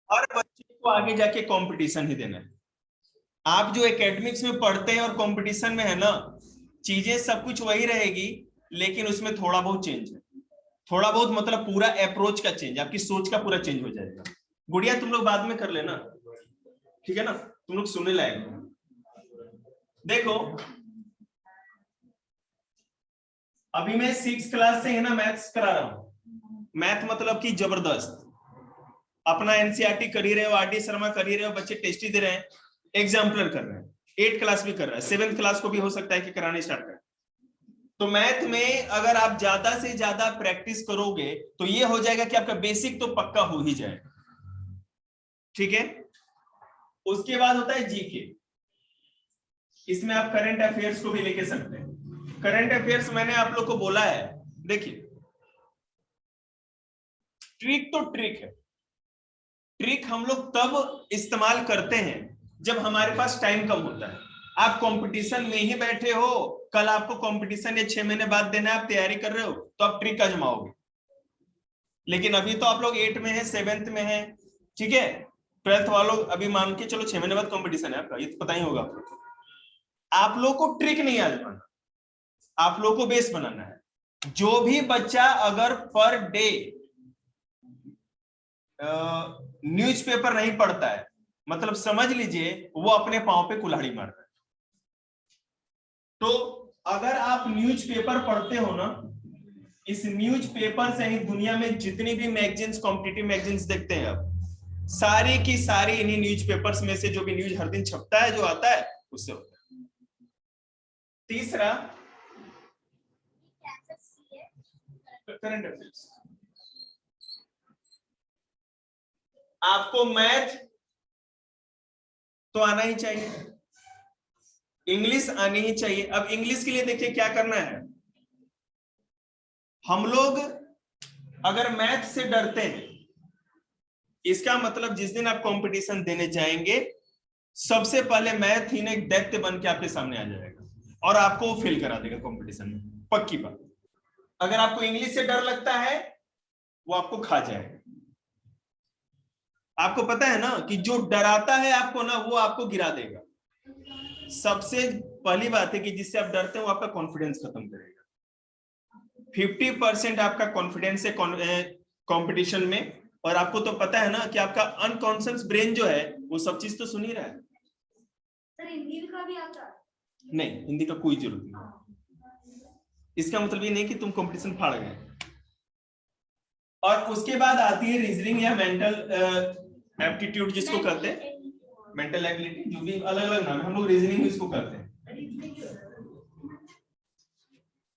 हर बच्चे को आगे जाके कंपटीशन ही देना है। आप जो एकेडमिक्स में पढ़ते हैं और कंपटीशन में है ना, चीजें सब कुछ वही रहेगी, लेकिन उसमें थोड़ा बहुत चेंज है। थोड़ा बहुत मतलब पूरा अप्रोच का चेंज, आपकी सोच का पूरा चेंज हो जाएगा। गुड़िया तुम लोग बाद में कर लेना, ठीक है ना, तुम लोग सुनने लायक। देखो अभी मैं 6 क्लास से है ना मैथ्स करा रहा हूं। मैथ मतलब कि जबरदस्त, अपना एनसीईआरटी कर ही रहे हो, आरडी शर्मा कर ही रहे हो, बच्चे टेस्ट ही दे रहे हैं, एग्जाम्पलर कर रहे हैं, 8 क्लास भी कर रहा है, 7th क्लास को भी हो सकता है कि कराने स्टार्ट करें। तो मैथ में अगर आप ज्यादा से ज्यादा प्रैक्टिस करोगे तो ये हो जाएगा कि आपका बेसिक तो पक्का हो ही जाएगा, ठीक है। उसके बाद होता है जीके, इसमें आप करंट अफेयर्स को भी लेके सकते हैं। करंट अफेयर्स मैंने आप लोग को बोला है, देखिए ट्रिक तो ट्रिक है, ट्रिक हम लोग तब इस्तेमाल करते हैं जब हमारे पास टाइम कम होता है। आप कंपटीशन में ही बैठे हो, कल आपको कंपटीशन या 6 महीने बाद देना है, आप तैयारी कर रहे हो, तो आप ट्रिक आजमाओगे। लेकिन अभी तो आप लोग 8 में है, 7th में है, ठीक है, 12th वालों अभी मान के चलो 6 महीने बाद कंपटीशन है आपका, ये तो पता ही होगा आपको। आप लोग को ट्रिक नहीं आजमाना, आप लोग को बेस बनाना है। जो भी बच्चा अगर पर डे न्यूज़पेपर नहीं पढ़ता है, मतलब समझ लीजिए वो अपने पांव पे कुल्हाड़ी मार रहा है। तो अगर आप न्यूज़पेपर पढ़ते हो ना, इस न्यूज़पेपर से ही दुनिया में जितनी भी मैगजीन्स, कॉम्पिटिटिव मैगजीन्स देखते हैं आप, सारी की सारी इन्हीं न्यूज़पेपर्स में से जो भी न्यूज हर दिन छपता है, जो आता है, उससे होता है। तीसरा करंट अफेयर्स। आपको मैथ तो आना ही चाहिए, इंग्लिश आनी ही चाहिए। अब इंग्लिश के लिए देखिए क्या करना है, हम लोग अगर मैथ से डरते हैं, इसका मतलब जिस दिन आप कंपटीशन देने जाएंगे, सबसे पहले मैथ ही ने एक दैत्य बन के आपके सामने आ जाएगा और आपको फेल करा देगा कंपटीशन में, पक्की बात। अगर आपको इंग्लिश से डर लगता है, वो आपको खा जाएगा। आपको पता है ना कि जो डराता है आपको ना, वो आपको गिरा देगा। सबसे पहली बात है कि जिससे आप डरते हो वो आपका कॉन्फिडेंस खत्म करेगा। 50% आपका कॉन्फिडेंस है कंपटीशन में, और आपको तो पता है ना कि आपका अनकॉन्शियस ब्रेन जो है वो सब चीज तो सुन ही रहा है। सर हिंदी का भी आता है? नहीं, हिंदी का कोई जरूरत नहीं। इसका मतलब ये नहीं कि तुम कंपटीशन फाड़ गए। और उसके बाद आती है रीजनिंग या मेंटल एप्टीट्यूड, जिसको कहते हैं मेंटल एबिलिटी, जो भी अलग अलग नाम है, हम लोग रीजनिंग इसको करते हैं,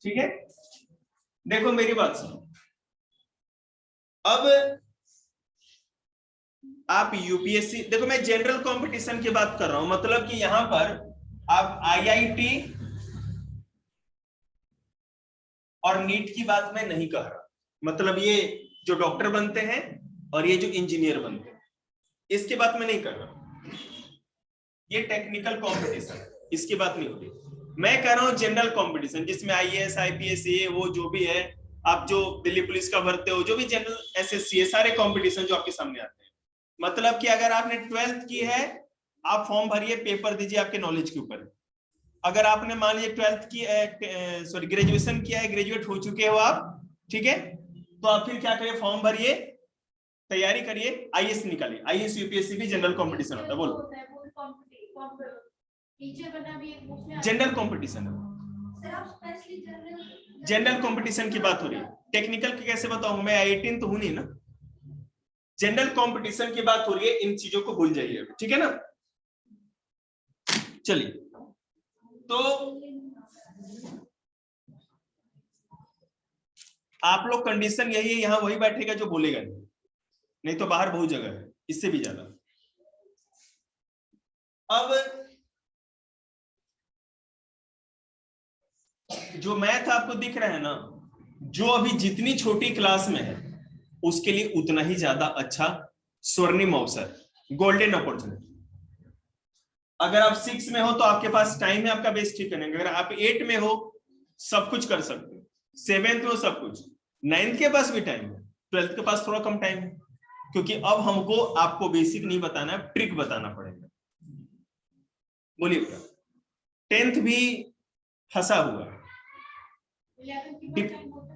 ठीक है। देखो मेरी बात सुनो, अब आप यूपीएससी, देखो मैं जनरल कंपटीशन की बात कर रहा हूं, मतलब कि यहां पर आप आईआईटी और नीट की बात मैं नहीं कह रहा, मतलब ये जो डॉक्टर बनते हैं और ये जो इंजीनियर बनते हैं, इसकी बात मैं नहीं कर रहा, ये टेक्निकल कंपटीशन है, इसकी बात नहीं हो रही। मैं कह रहा हूं जनरल कंपटीशन, जिसमें आईएएस, आईपीएस, ये वो जो भी है, आप जो दिल्ली पुलिस का भरते हो, जो भी जनरल एसएससी है, सारे कंपटीशन जो आपके सामने आते हैं। मतलब कि अगर आपने 12th की है, आप फॉर्म भरिए, पेपर दीजिए, आपके नॉलेज के ऊपर। अगर आपने मान लीजिए 12th की सॉरी ग्रेजुएशन किया है, ग्रेजुएट हो चुके हो आप, ठीक है, तो आप फिर क्या करिए, फॉर्म भरिए, तैयारी करिए, आईएएस निकालिए। आईएएस यूपीएससी भी जनरल कंपटीशन होता है। बोलो, जनरल कंपटीशन है, जनरल कंपटीशन की बात हो रही है। टेक्निकल की कैसे बताऊं मैं, आई18 तो हूं नहीं ना। जनरल कंपटीशन की बात हो रही है, इन चीजों को भूल जाइए, ठीक है ना। चलिए, तो आप लोग कंडीशन यही है, यहां वही बैठेगा जो बोलेगा नहीं तो बाहर बहुत जगह है इससे भी ज्यादा। अब जो मैथ आपको दिख रहा है ना, जो अभी जितनी छोटी क्लास में है उसके लिए उतना ही ज्यादा अच्छा स्वर्णिम अवसर, गोल्डन अपॉर्चुनिटी। अगर आप 6 में हो तो आपके पास टाइम है आपका बेस ठीक करने का। अगर आप 8 में हो सब कुछ कर सकते हो, 7th में हो सब कुछ, 9th के पास भी टाइम है, 12th के पास थोड़ा कम टाइम है, क्योंकि अब हमको आपको बेसिक नहीं बताना है, ट्रिक बताना पड़ेगा। बोलिए क्या? 10th भी फंसा हुआ है।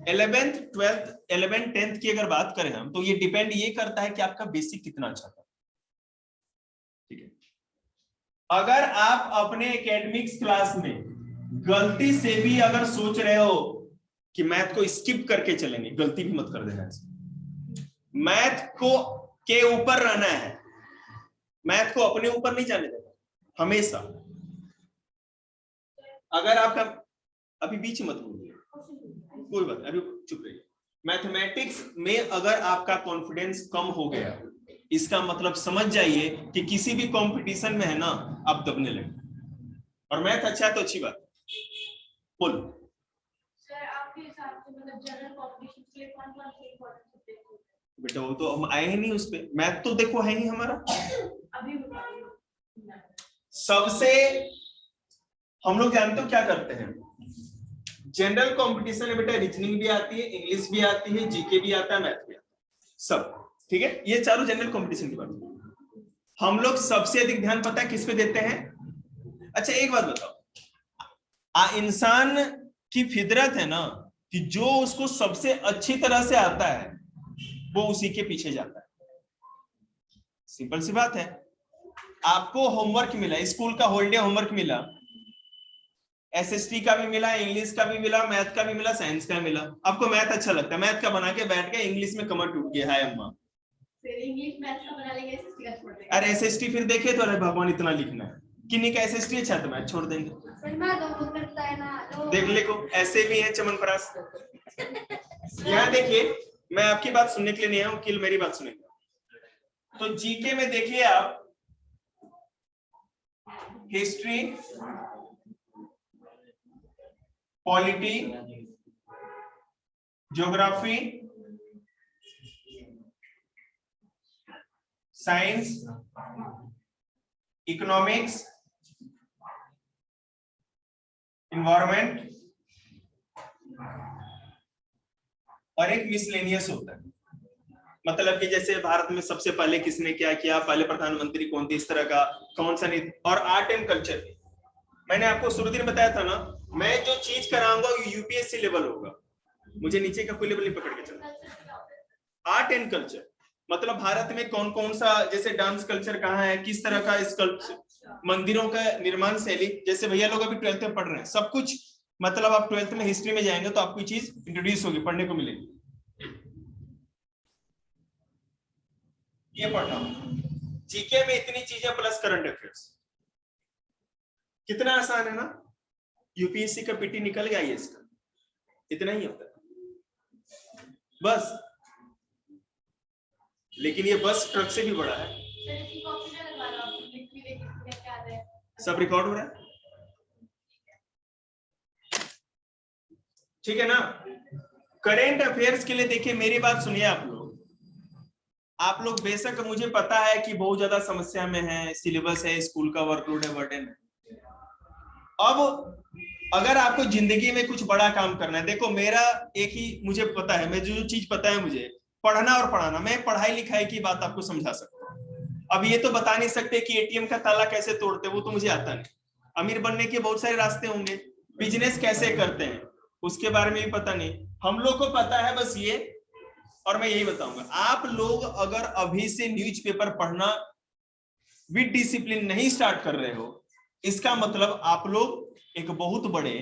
11th 12th 11th 10th की अगर बात करें हम, तो ये डिपेंड ये करता है कि आपका बेसिक कितना अच्छा था। ठीक है, अगर आप अपने एकेडमिक्स क्लास में गलती से भी अगर सोच रहे हो कि मैथ को स्किप करके चलेंगे, गलती भी मत कर देना। मैथ को के ऊपर रहना है, मैथ को अपने ऊपर नहीं जाने देना हमेशा। अगर आपका अभी बीच मत बोलिए, कोई बात, अभी चुप रहिए। मैथमेटिक्स में अगर आपका कॉन्फिडेंस कम हो गया, इसका मतलब समझ जाइए कि किसी भी कंपटीशन में है ना, आप दबने लगे। और मैथ अच्छा है तो अच्छी बात। बोल सर, आपके हिसाब से मतलब जनरल कॉम्पिटिशन के लिए कौन-कौन से इंपॉर्टेंट सब्जेक्ट होते हैं? बेटा वो तो हम आए ही नहीं उस पे, मैथ तो देखो है ही हमारा। अभी बताइए। सबसे हम लोग जानते हो क्या करते हैं, जनरल कंपटीशन में बेटा रीजनिंग भी आती है, इंग्लिश भी आती है, जीके भी आता है, मैथ भी आता है, सब। ठीक है, ये चारों जनरल कंपटीशन की बात। हम लोग सबसे अधिक ध्यान पता है किस पे देते हैं? अच्छा एक बात बताओ, इंसान की फितरत है ना कि जो उसको सबसे अच्छी तरह से आता है वो उसी के पीछे जाता है। सिंपल सी बात है। आपको होमवर्क मिला, स्कूल का हॉलीडे होमवर्क मिला, एसएसटी का भी मिला, इंग्लिश का भी मिला, मैथ का भी मिला, साइंस का मिला। आपको मैथ अच्छा लगता है, मैथ का बना के बैठ गए, इंग्लिश में कमर टूट गया, हाय अम्मा। फिर इंग्लिश मैथ का बना लेंगे, एसएसटी का छोड़ देंगे। अरे एसएसटी फिर देखे तो अरे भगवान इतना लिखना है, किन्हीं का एसएसटी अच्छा तो मैथ छोड़ देंगे। करता है ना, देख ले को ऐसे भी है चमनप्रास। यहाँ देखिए, मैं आपकी बात सुनने के लिए नहीं आया हूँ, किल मेरी बात सुनेगा। तो जीके में देखिए आप, history, polity, geography, science, economics, environment और एक मिसलेनियस होता है। मतलब कि जैसे भारत में सबसे पहले किसने क्या किया, पहले प्रधानमंत्री कौन थे, इस तरह का कौन सा नीति। और आर्ट एंड कल्चर, मैंने आपको शुरू दिन बताया था ना, मैं जो चीज कराऊंगा वो यूपीएससी लेवल होगा, मुझे नीचे का कोई लेवल नहीं पकड़ के चलना। आर्ट एंड कल्चर मतलब भारत में कौन कौन सा, जैसे डांस कल्चर कहाँ है, किस तरह का स्कल्पचर, मंदिरों का निर्माण शैली, जैसे भैया लोग अभी 12th में पढ़ रहे हैं, सब कुछ। मतलब आप 12th में हिस्ट्री में जाएंगे तो आपको चीज इंट्रोड्यूस होगी, पढ़ने को मिलेगी। ये पढ़ना जीके में इतनी चीजें प्लस करंट अफेयर्स, कितना आसान है ना। यूपीएससी का पीटी निकल गया, इसका इतना ही होता है बस। लेकिन ये बस ट्रक से भी बड़ा है। सब रिकॉर्ड हो रहा है, ठीक है ना। करेंट अफेयर्स के लिए देखिए, मेरी बात सुनिए आप लोग बेशक मुझे पता है कि बहुत ज्यादा समस्या में है, सिलेबस है, स्कूल का वर्कलोड है, बर्डन है। अब अगर आपको जिंदगी में कुछ बड़ा काम करना है, देखो मेरा एक ही मुझे पता है, मैं जो चीज पता है मुझे पढ़ना और पढ़ाना, मैं पढ़ाई लिखाई की बात आपको समझा सकता हूँ। अब ये तो बता नहीं सकते कि एटीएम का ताला कैसे तोड़ते, वो तो मुझे आता नहीं। अमीर बनने के बहुत सारे रास्ते होंगे, बिजनेस कैसे करते हैं उसके बारे में भी पता नहीं, हम लोग को पता है बस ये। और मैं यही बताऊंगा, आप लोग अगर अभी से न्यूज़पेपर पढ़ना विद डिसिप्लिन नहीं स्टार्ट कर रहे हो, इसका मतलब आप लोग एक बहुत बड़े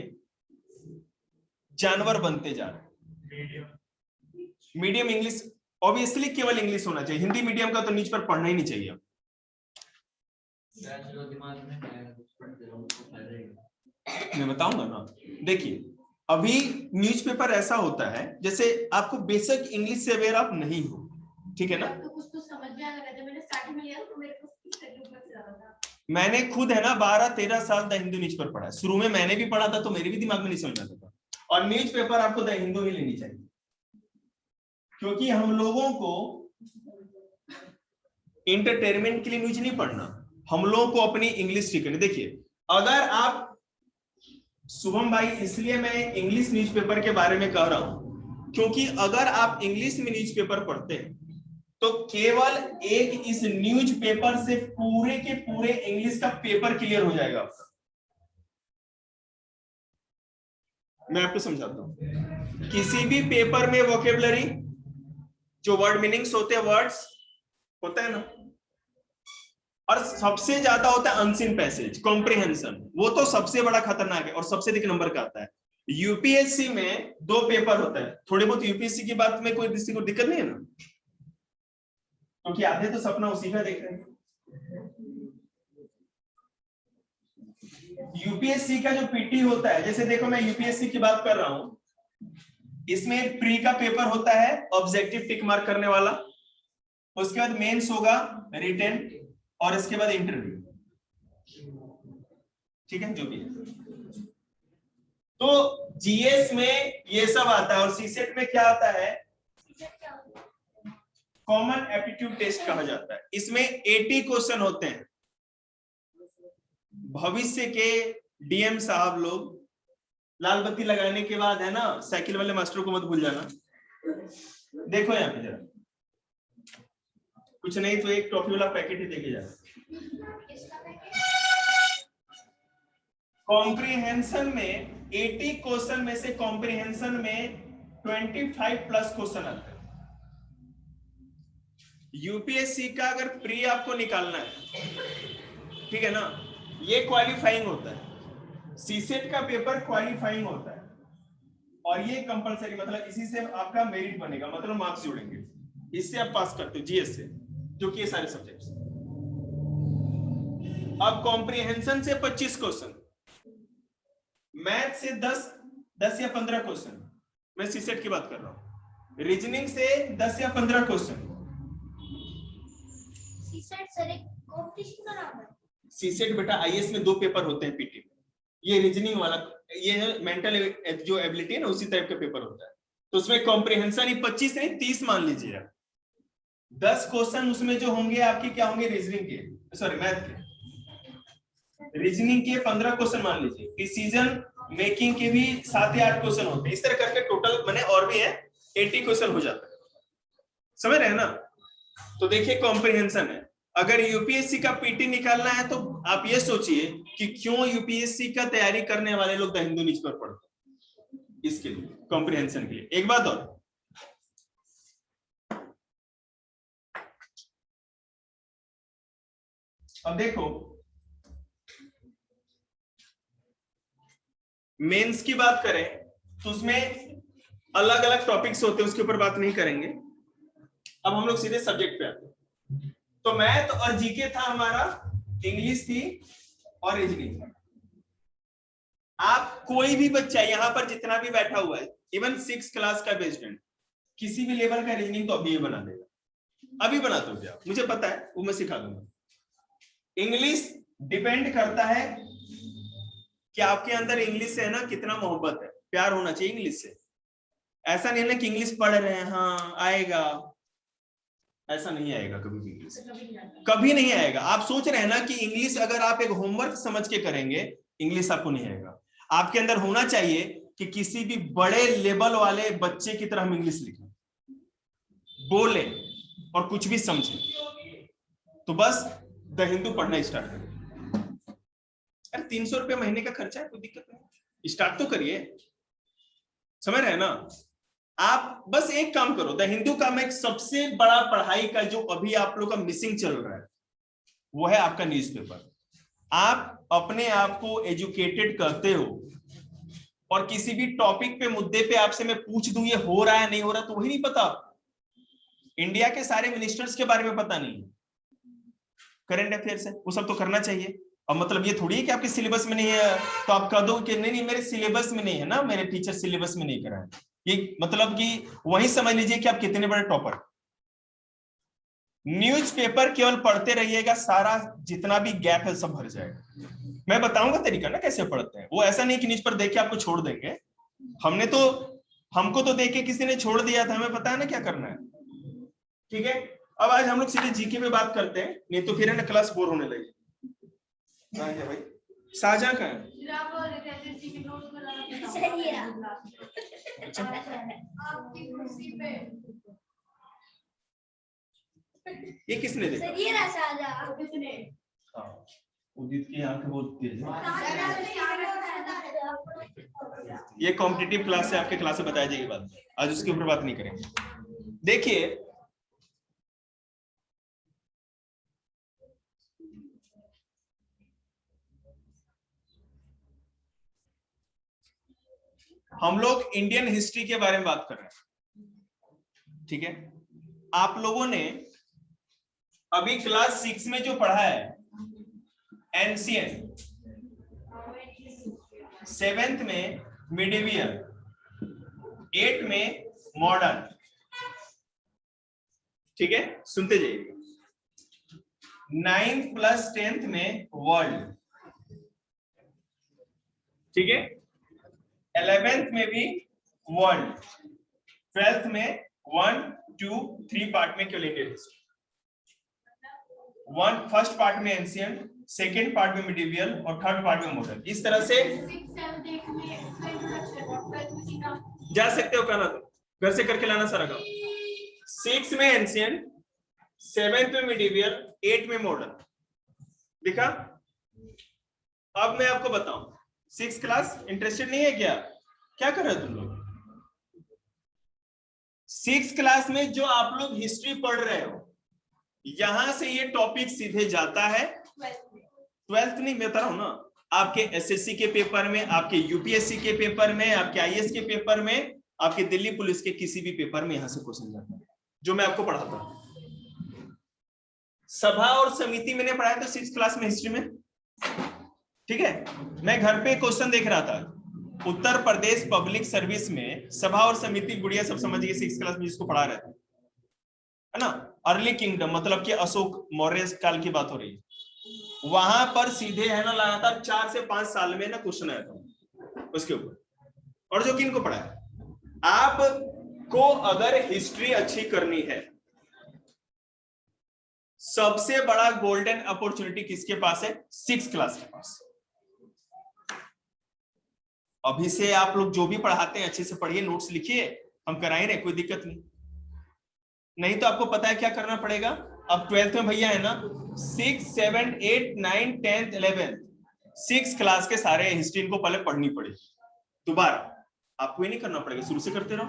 जानवर बनते जा रहे हैं। मीडियम इंग्लिश ऑब्वियसली केवल इंग्लिश होना चाहिए, हिंदी मीडियम का तो न्यूज़पेपर पढ़ना ही नहीं चाहिए। मैं बताऊंगा ना, देखिए अभी न्यूज़पेपर ऐसा होता है जैसे आपको बेसिक इंग्लिश से अवेयर आप नहीं हो, ठीक है ना। तो कुछ तो समझ में आने लगा, मैंने स्टार्टिंग में लिया तो मेरे को ज्यादा था। मैंने खुद है ना 12-13 साल द हिंदू न्यूज़पेपर पढ़ा है। शुरू में मैंने भी पढ़ा था तो मेरे भी दिमाग में नहीं समझ आता था। और न्यूज़पेपर आपको द हिंदू ही लेनी चाहिए, क्योंकि हम लोगों को इंटरटेनमेंट के लिए न्यूज नहीं पढ़ना, हम लोगों को अपनी इंग्लिश सीखनी। देखिए अगर आप, शुभम भाई, इसलिए मैं इंग्लिश न्यूज़पेपर के बारे में कह रहा हूं क्योंकि अगर आप इंग्लिश में न्यूज़पेपर पढ़ते हैं तो केवल एक इस न्यूज पेपर से पूरे के पूरे इंग्लिश का पेपर क्लियर हो जाएगा आपका। मैं आपको समझाता हूं, किसी भी पेपर में वोकेबलरी जो वर्ड मीनिंग्स होते हैं, वर्ड्स होता है ना, और सबसे ज्यादा होता है अनसीन पैसेज, कॉम्प्रिहेंशन, वो तो सबसे बड़ा खतरनाक है और सबसे अधिक नंबर का आता है। यूपीएससी में 2 पेपर होता है, थोड़े बहुत यूपीएससी की बात में कोई किसी को दिक्कत नहीं है ना, क्योंकि आधे तो सपना उसी का देख रहे हैं। यूपीएससी का जो पीटी होता है, जैसे देखो मैं यूपीएससी की बात कर रहा हूं, इसमें प्री का पेपर होता है ऑब्जेक्टिव टिक मार्क करने वाला, उसके बाद मेंस होगा रिटन, और इसके बाद इंटरव्यू, ठीक है, जो भी है। तो जीएस में ये सब आता है, और सीसेट में क्या आता है, कॉमन एप्टीट्यूड टेस्ट कहा जाता है। इसमें 80 क्वेश्चन होते हैं। भविष्य के डीएम साहब लोग लाल बत्ती लगाने के बाद है ना, साइकिल वाले मास्टर को मत भूल जाना। देखो यहाँ पे जरा, कुछ नहीं तो एक टॉफी वाला पैकेट ही देके जाना। कॉम्प्रिहेंशन में 80 क्वेश्चन में से कॉम्प्रिहेंशन में 25 प्लस क्वेश्चन आते हैं। यूपीएससी का अगर प्री आपको निकालना है, ठीक है ना, ये क्वालिफाइंग होता है। सीसेट का पेपर क्वालिफाइंग होता है, और ये कंपलसरी, मतलब इसी से आपका मेरिट बनेगा, मतलब मार्क्स जुड़ेंगे, इससे आप पास करते हो जीएस से, जो कि ये सारे सब्जेक्ट्स। अब कॉम्प्रिहेंशन से 25 क्वेश्चन, मैथ से 10 या 15 क्वेश्चन, मैं सीसेट की बात कर रहा हूं, रीजनिंग से 10 या 15 क्वेश्चन। सीसेट सर एक कंपटीशन का नाम है। सीसेट बेटा आईएएस में 2 पेपर होते हैं पीटी में, ये रीजनिंग वाला, ये मेंटल जो एबिलिटी है ना, उसी टाइप का पेपर होता है। तो उसमें कॉम्प्रिहेंशन ही 25 नहीं 30 मान लीजिए, 10 क्वेश्चन उसमें जो होंगे आपके क्या होंगे, रीजनिंग के, सॉरी मैथ के, रीजनिंग के 15 क्वेश्चन मान लीजिए, डिसीजन मेकिंग के भी 7 या 8 क्वेश्चन होते हैं, इस तरह करके टोटल मैंने और भी है 80 क्वेश्चन हो जाता है, समझ रहे हैं ना। तो देखिए कॉम्प्रिहेंशन है, अगर यूपीएससी का पीटी निकालना है तो आप ये सोचिए कि क्यों यूपीएससी का तैयारी करने वाले लोग द हिंदू न्यूज पर पढ़ते हैं, इसके लिए, कॉम्प्रिहेंशन के लिए। एक बात और, अब देखो मेंस की बात करें तो उसमें अलग अलग टॉपिक्स होते हैं, उसके ऊपर बात नहीं करेंगे। अब हम लोग सीधे सब्जेक्ट पे आते हैं। तो मैथ और जीके था हमारा, इंग्लिश थी और रीजनिंग था। आप कोई भी बच्चा यहाँ पर जितना भी बैठा हुआ है, इवन 6 क्लास का बेस्ड, किसी भी लेवल का रीजनिंग तो अभी बना देगा, अभी बना दोगे आप, मुझे पता है, वो मैं सिखा दूंगा। इंग्लिश डिपेंड करता है कि आपके अंदर इंग्लिश से है ना कितना मोहब्बत है, प्यार होना चाहिए इंग्लिश से। ऐसा नहीं है ना कि इंग्लिश पढ़ रहे हैं, हाँ आएगा, ऐसा नहीं आएगा कभी भी, इंग्लिश कभी नहीं आएगा। आप सोच रहे हैं ना कि इंग्लिश अगर आप एक होमवर्क समझ के करेंगे, इंग्लिश आपको नहीं आएगा। आपके अंदर होना चाहिए कि किसी भी बड़े लेवल वाले बच्चे की तरह हम इंग्लिश लिखें, बोले और कुछ भी समझे। तो बस द हिंदू पढ़ना स्टार्ट करें। अरे 300 रुपये महीने का खर्चा है, कोई दिक्कत नहीं, स्टार्ट तो करिए, समझ रहे हैं ना। आप बस एक काम करो, द हिंदू का एक सबसे बड़ा पढ़ाई का जो अभी आप लोग का मिसिंग चल रहा है, वो है आपका न्यूज़पेपर। आप अपने आप को एजुकेटेड करते हो, और किसी भी टॉपिक पे, मुद्दे पे आपसे मैं पूछ दूं ये हो रहा है नहीं हो रहा, तो वही नहीं पता। इंडिया के सारे मिनिस्टर्स के बारे में पता नहीं, करंट अफेयर्स है, वो सब तो करना चाहिए। अब मतलब ये थोड़ी है कि आपके सिलेबस में नहीं है तो आप कह दो कि नहीं नहीं मेरे सिलेबस में नहीं है ना, मेरे टीचर सिलेबस में नहीं कराए, ये मतलब कि वही समझ लीजिए कि आप कितने बड़े टॉपर। न्यूज़पेपर केवल पढ़ते रहिएगा, सारा जितना भी गैप है सब भर जाएगा। मैं बताऊंगा तरीका ना कैसे पढ़ते हैं, वो ऐसा नहीं कि न्यूज पर देख के आपको छोड़ देंगे। हमको तो देख के किसी ने छोड़ दिया था, हमें पता है ना क्या करना है, ठीक है। अब आज हम लोग सीधे जीके पे बात करते हैं, नहीं तो फिर है ना क्लास बोर होने लगी। कहाँ है भाई, साजा कहाँ है? ये किसने देखा? सर ये राजा किसने? हाँ, उदित की आंखें बहुत तेज है। ये कॉम्पिटिटिव क्लास से आपके क्लास से बताया जाएगी बात, आज उसके ऊपर बात नहीं करेंगे। देखिए हम लोग इंडियन हिस्ट्री के बारे में बात कर रहे हैं, ठीक है। आप लोगों ने अभी क्लास 6 में जो पढ़ा है एंशिएंट, 7th में मिडिवियल, 8 में मॉडर्न, ठीक है, सुनते जाइए। 9th प्लस 10th में वर्ल्ड, ठीक है। 11th में भी वर्ल्ड, 12th में 1, 2, 3 पार्ट में केवल इंडियन हिस्ट्री। फर्स्ट पार्ट में एंशिएंट, सेकेंड पार्ट में मिडिवियल और थर्ड पार्ट में मॉडर्न। इस तरह से जा सकते हो, कहना तो घर से करके लाना सारा काम। 6 में एंशिएंट, 7th में मिडिवियल, 8 में मॉडर्न, दिखा। अब मैं आपको बताऊं, 6th क्लास इंटरेस्टेड नहीं है क्या? क्या कर रहे हो तुम लोग? 6th क्लास में जो आप लोग हिस्ट्री पढ़ रहे हो, यहां से ये टॉपिक सीधे जाता है 12th नहीं, मैं बता रहा हूं ना, आपके एसएससी के पेपर में, आपके यूपीएससी के पेपर में, आपके आईएएस के पेपर में, आपके दिल्ली पुलिस के किसी भी पेपर में यहां से क्वेश्चन जाता है, जो मैं आपको पढ़ाता हूं। सभा और समिति मैंने पढ़ाया था 6th क्लास में हिस्ट्री में, ठीक है। मैं घर पे क्वेश्चन देख रहा था, उत्तर प्रदेश पब्लिक सर्विस में सभा और समिति, गुड़िया सब समझ गए 6th क्लास में जिसको पढ़ा रहे थे, है ना। अर्ली किंगडम मतलब कि अशोक मौर्य काल की बात हो रही है, वहां पर सीधे है ना लगातार 4 से 5 साल में ना क्वेश्चन आया था उसके ऊपर। और जो किनको पढ़ा है, आपको अगर हिस्ट्री अच्छी करनी है, सबसे बड़ा गोल्डन अपॉर्चुनिटी किसके पास है? 6th क्लास के पास। अभी से आप लोग जो भी पढ़ाते हैं अच्छे से पढ़िए, नोट्स लिखिए, हम कराए रहे, कोई दिक्कत नहीं। नहीं तो आपको पता है क्या करना पड़ेगा, अब 12th में भैया है ना, 6, 7, 8, 9, 10th, 11th, 6th क्लास के सारे हिस्ट्री इनको पहले पढ़नी पड़ेगी दोबारा, आपको ही नहीं करना पड़ेगा, शुरू से करते रहो।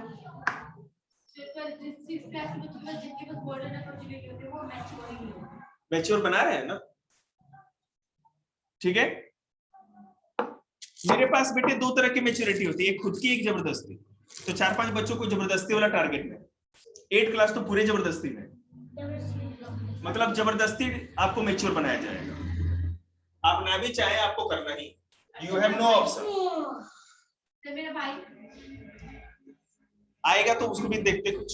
मैच्योर बना रहे हैं ना, ठीक है। मेरे पास बेटे 2 तरह की मैच्योरिटी होती है, एक खुद की, एक जबरदस्ती। तो 4-5 बच्चों को जबरदस्ती वाला टारगेट में, 8 क्लास तो पूरे जबरदस्ती में, मतलब जबरदस्ती आपको मैच्योर बनाया जाएगा। आप ना भी चाहे आपको करना ही, यू हैव नो ऑप्शन। मेरा भाई आएगा तो उसको भी देखते कुछ।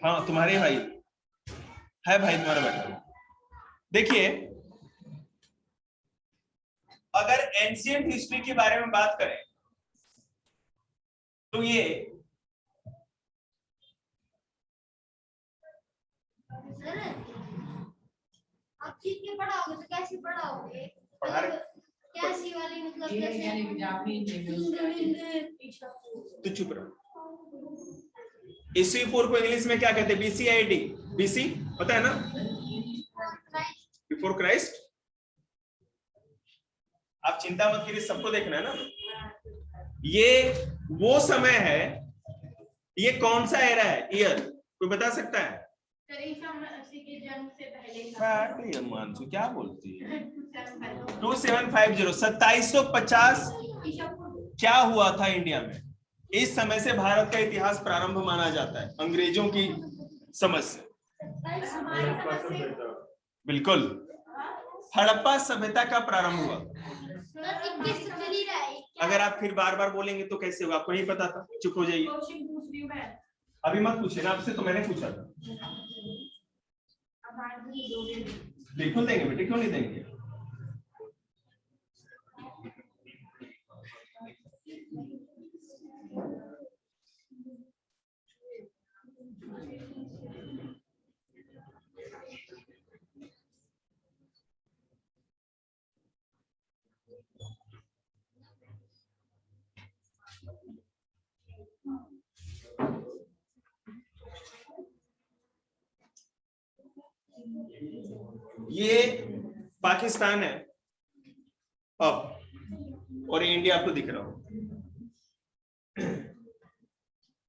हाँ तुम्हारे भाई है, भाई तुम्हारा बेटा। देखिए अगर एंशिएंट हिस्ट्री के बारे में बात करें तो ये आप चीज के पढ़ाओगे तो कैसे पढ़ाओगे? पढ़ा रहे कैसी वाली, मतलब तो चुप रहो। ईस्वी पूर्व को इंग्लिश में क्या कहते हैं? BCID, BC पता है ना, बिफोर क्राइस्ट। आप चिंता मत कीजिए, सबको देखना है ना। ये वो समय है, ये कौन सा एरा है, ईयर कोई बता सकता है? मानसू क्या बोलती है? 2750, 2750 क्या हुआ था इंडिया में? इस समय से भारत का इतिहास प्रारंभ माना जाता है, अंग्रेजों की समझ से। बिल्कुल, हड़प्पा सभ्यता का प्रारंभ हुआ। अगर आप फिर बार बार बोलेंगे तो कैसे होगा, आपको नहीं पता था, चुप हो जाइए। अभी मत पूछे ना, आपसे तो मैंने पूछा था। बिल्कुल देंगे बेटे, क्यों नहीं देंगे। ये पाकिस्तान है अब, और ये इंडिया आपको दिख रहा हो।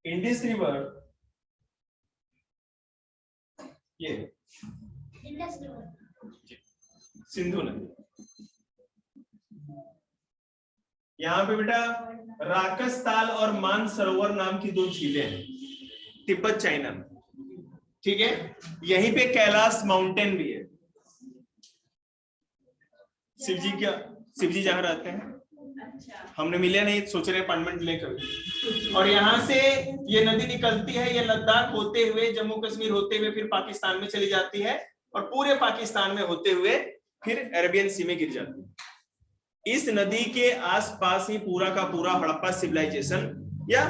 इंडस रिवर ये सिंधु नदी। यहाँ पे बेटा राकस ताल और मानसरोवर नाम की 2 झीलें हैं तिब्बत चाइना में, ठीक है। यहीं पे कैलाश माउंटेन भी है। शिव जी जहाँ रहते हैं, हमने मिले नहीं, सोच रहे अपॉइंटमेंट लेकर। और यहाँ से ये नदी निकलती है, ये लद्दाख होते हुए, जम्मू कश्मीर होते हुए फिर पाकिस्तान में चली जाती है, और पूरे पाकिस्तान में होते हुए फिर अरेबियन सी में गिर जाती है। इस नदी के आसपास ही पूरा का पूरा हड़प्पा सिविलाइजेशन या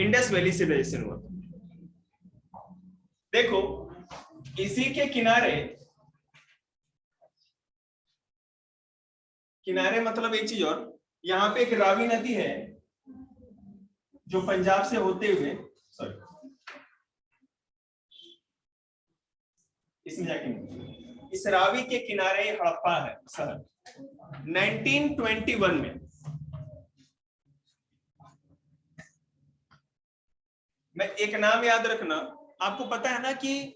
इंडस वैली सिविलाइजेशन हुआ। देखो इसी के किनारे मतलब एक चीज और, यहाँ पे एक रावी नदी है जो पंजाब से होते हुए, इसमें जाके इस रावी के किनारे हड़प्पा है शहर। 1921 में मैं एक नाम याद रखना, आपको पता है ना कि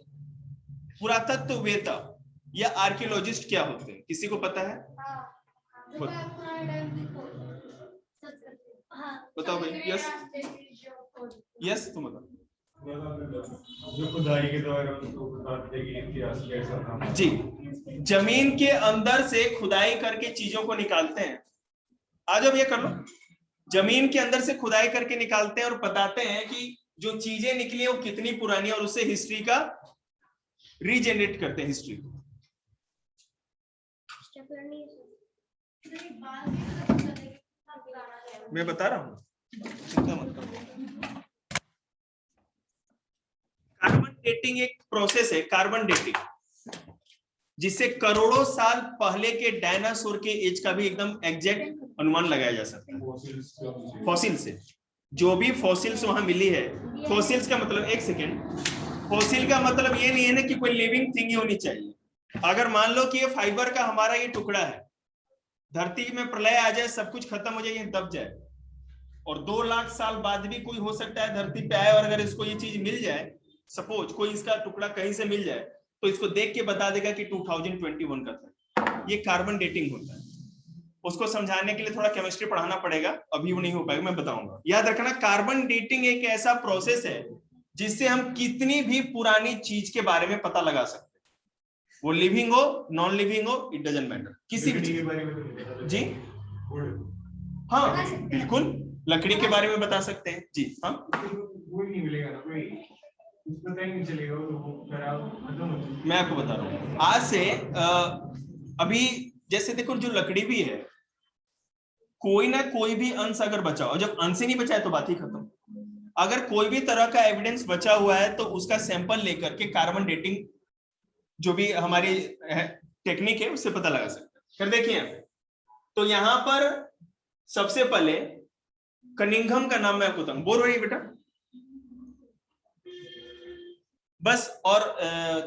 पुरातत्ववेत्ता या आर्कियोलॉजिस्ट क्या होते हैं, किसी को पता है? बताओ भाई। यस यस तुम बताओ। जो खुदाई के द्वारा उसको बताते हैं कि इतिहास कैसा था। जी, जमीन के अंदर से खुदाई करके चीजों को निकालते हैं। आज अब ये कर लो, जमीन के अंदर से खुदाई करके निकालते हैं और बताते हैं कि जो चीजें निकली है वो कितनी पुरानी है, और उससे हिस्ट्री का रीजेनरेट करते हैं हिस्ट्री को। मैं बता रहा हूं, चिंता मत करो। कार्बन डेटिंग एक प्रोसेस है, कार्बन डेटिंग, जिससे करोड़ों साल पहले के डायनासोर के एज का भी एकदम एग्जैक्ट अनुमान लगाया जा सकता है फॉसिल से। जो भी फॉसिल्स वहां मिली है, फॉसिल्स का मतलब, एक सेकेंड, फॉसिल का मतलब ये नहीं है ना कि कोई लिविंग थिंग ही होनी चाहिए। अगर मान लो कि ये फाइबर का हमारा ये टुकड़ा है, धरती में प्रलय आ जाए, सब कुछ खत्म हो जाए, ये दब जाए, और 2 लाख साल बाद भी कोई हो सकता है धरती पे आए, और अगर इसको ये चीज मिल जाए, सपोज कोई इसका टुकड़ा कहीं से मिल जाए, तो इसको देख के बता देगा कि 2021 का था। ये कार्बन डेटिंग होता है। उसको समझाने के लिए थोड़ा केमिस्ट्री पढ़ाना पड़ेगा, अभी वो नहीं हो पाएगा, मैं बताऊंगा। याद रखना, कार्बन डेटिंग एक ऐसा प्रोसेस है जिससे हम कितनी भी पुरानी चीज के बारे में पता लगा सकते हैं, वो लिविंग हो, नॉन लिविंग हो, इट डजंट मैटर, किसी भी चीज के बारे में। जी हाँ बिल्कुल, लकड़ी के बारे में बता सकते हैं जी। हाँ कोई नहीं मिलेगा ना, कोई पता ही नहीं चलेगा, तो मैं आपको बता रहा हूँ। आज से अभी जैसे देखो, जो लकड़ी भी है, कोई ना कोई भी अंश अगर बचा हो, जब अंश ही नहीं बचा है तो बात ही खत्म। अगर कोई भी तरह का एविडेंस बचा हुआ है तो उसका सैंपल लेकर के कार्बन डेटिंग जो भी हमारी टेक्निक है उससे पता लगा सकते हैं। फिर देखिए, तो यहां पर सबसे पहले कनिंघम का नाम मैं आपको बताऊं, बोल रही बेटा बस, और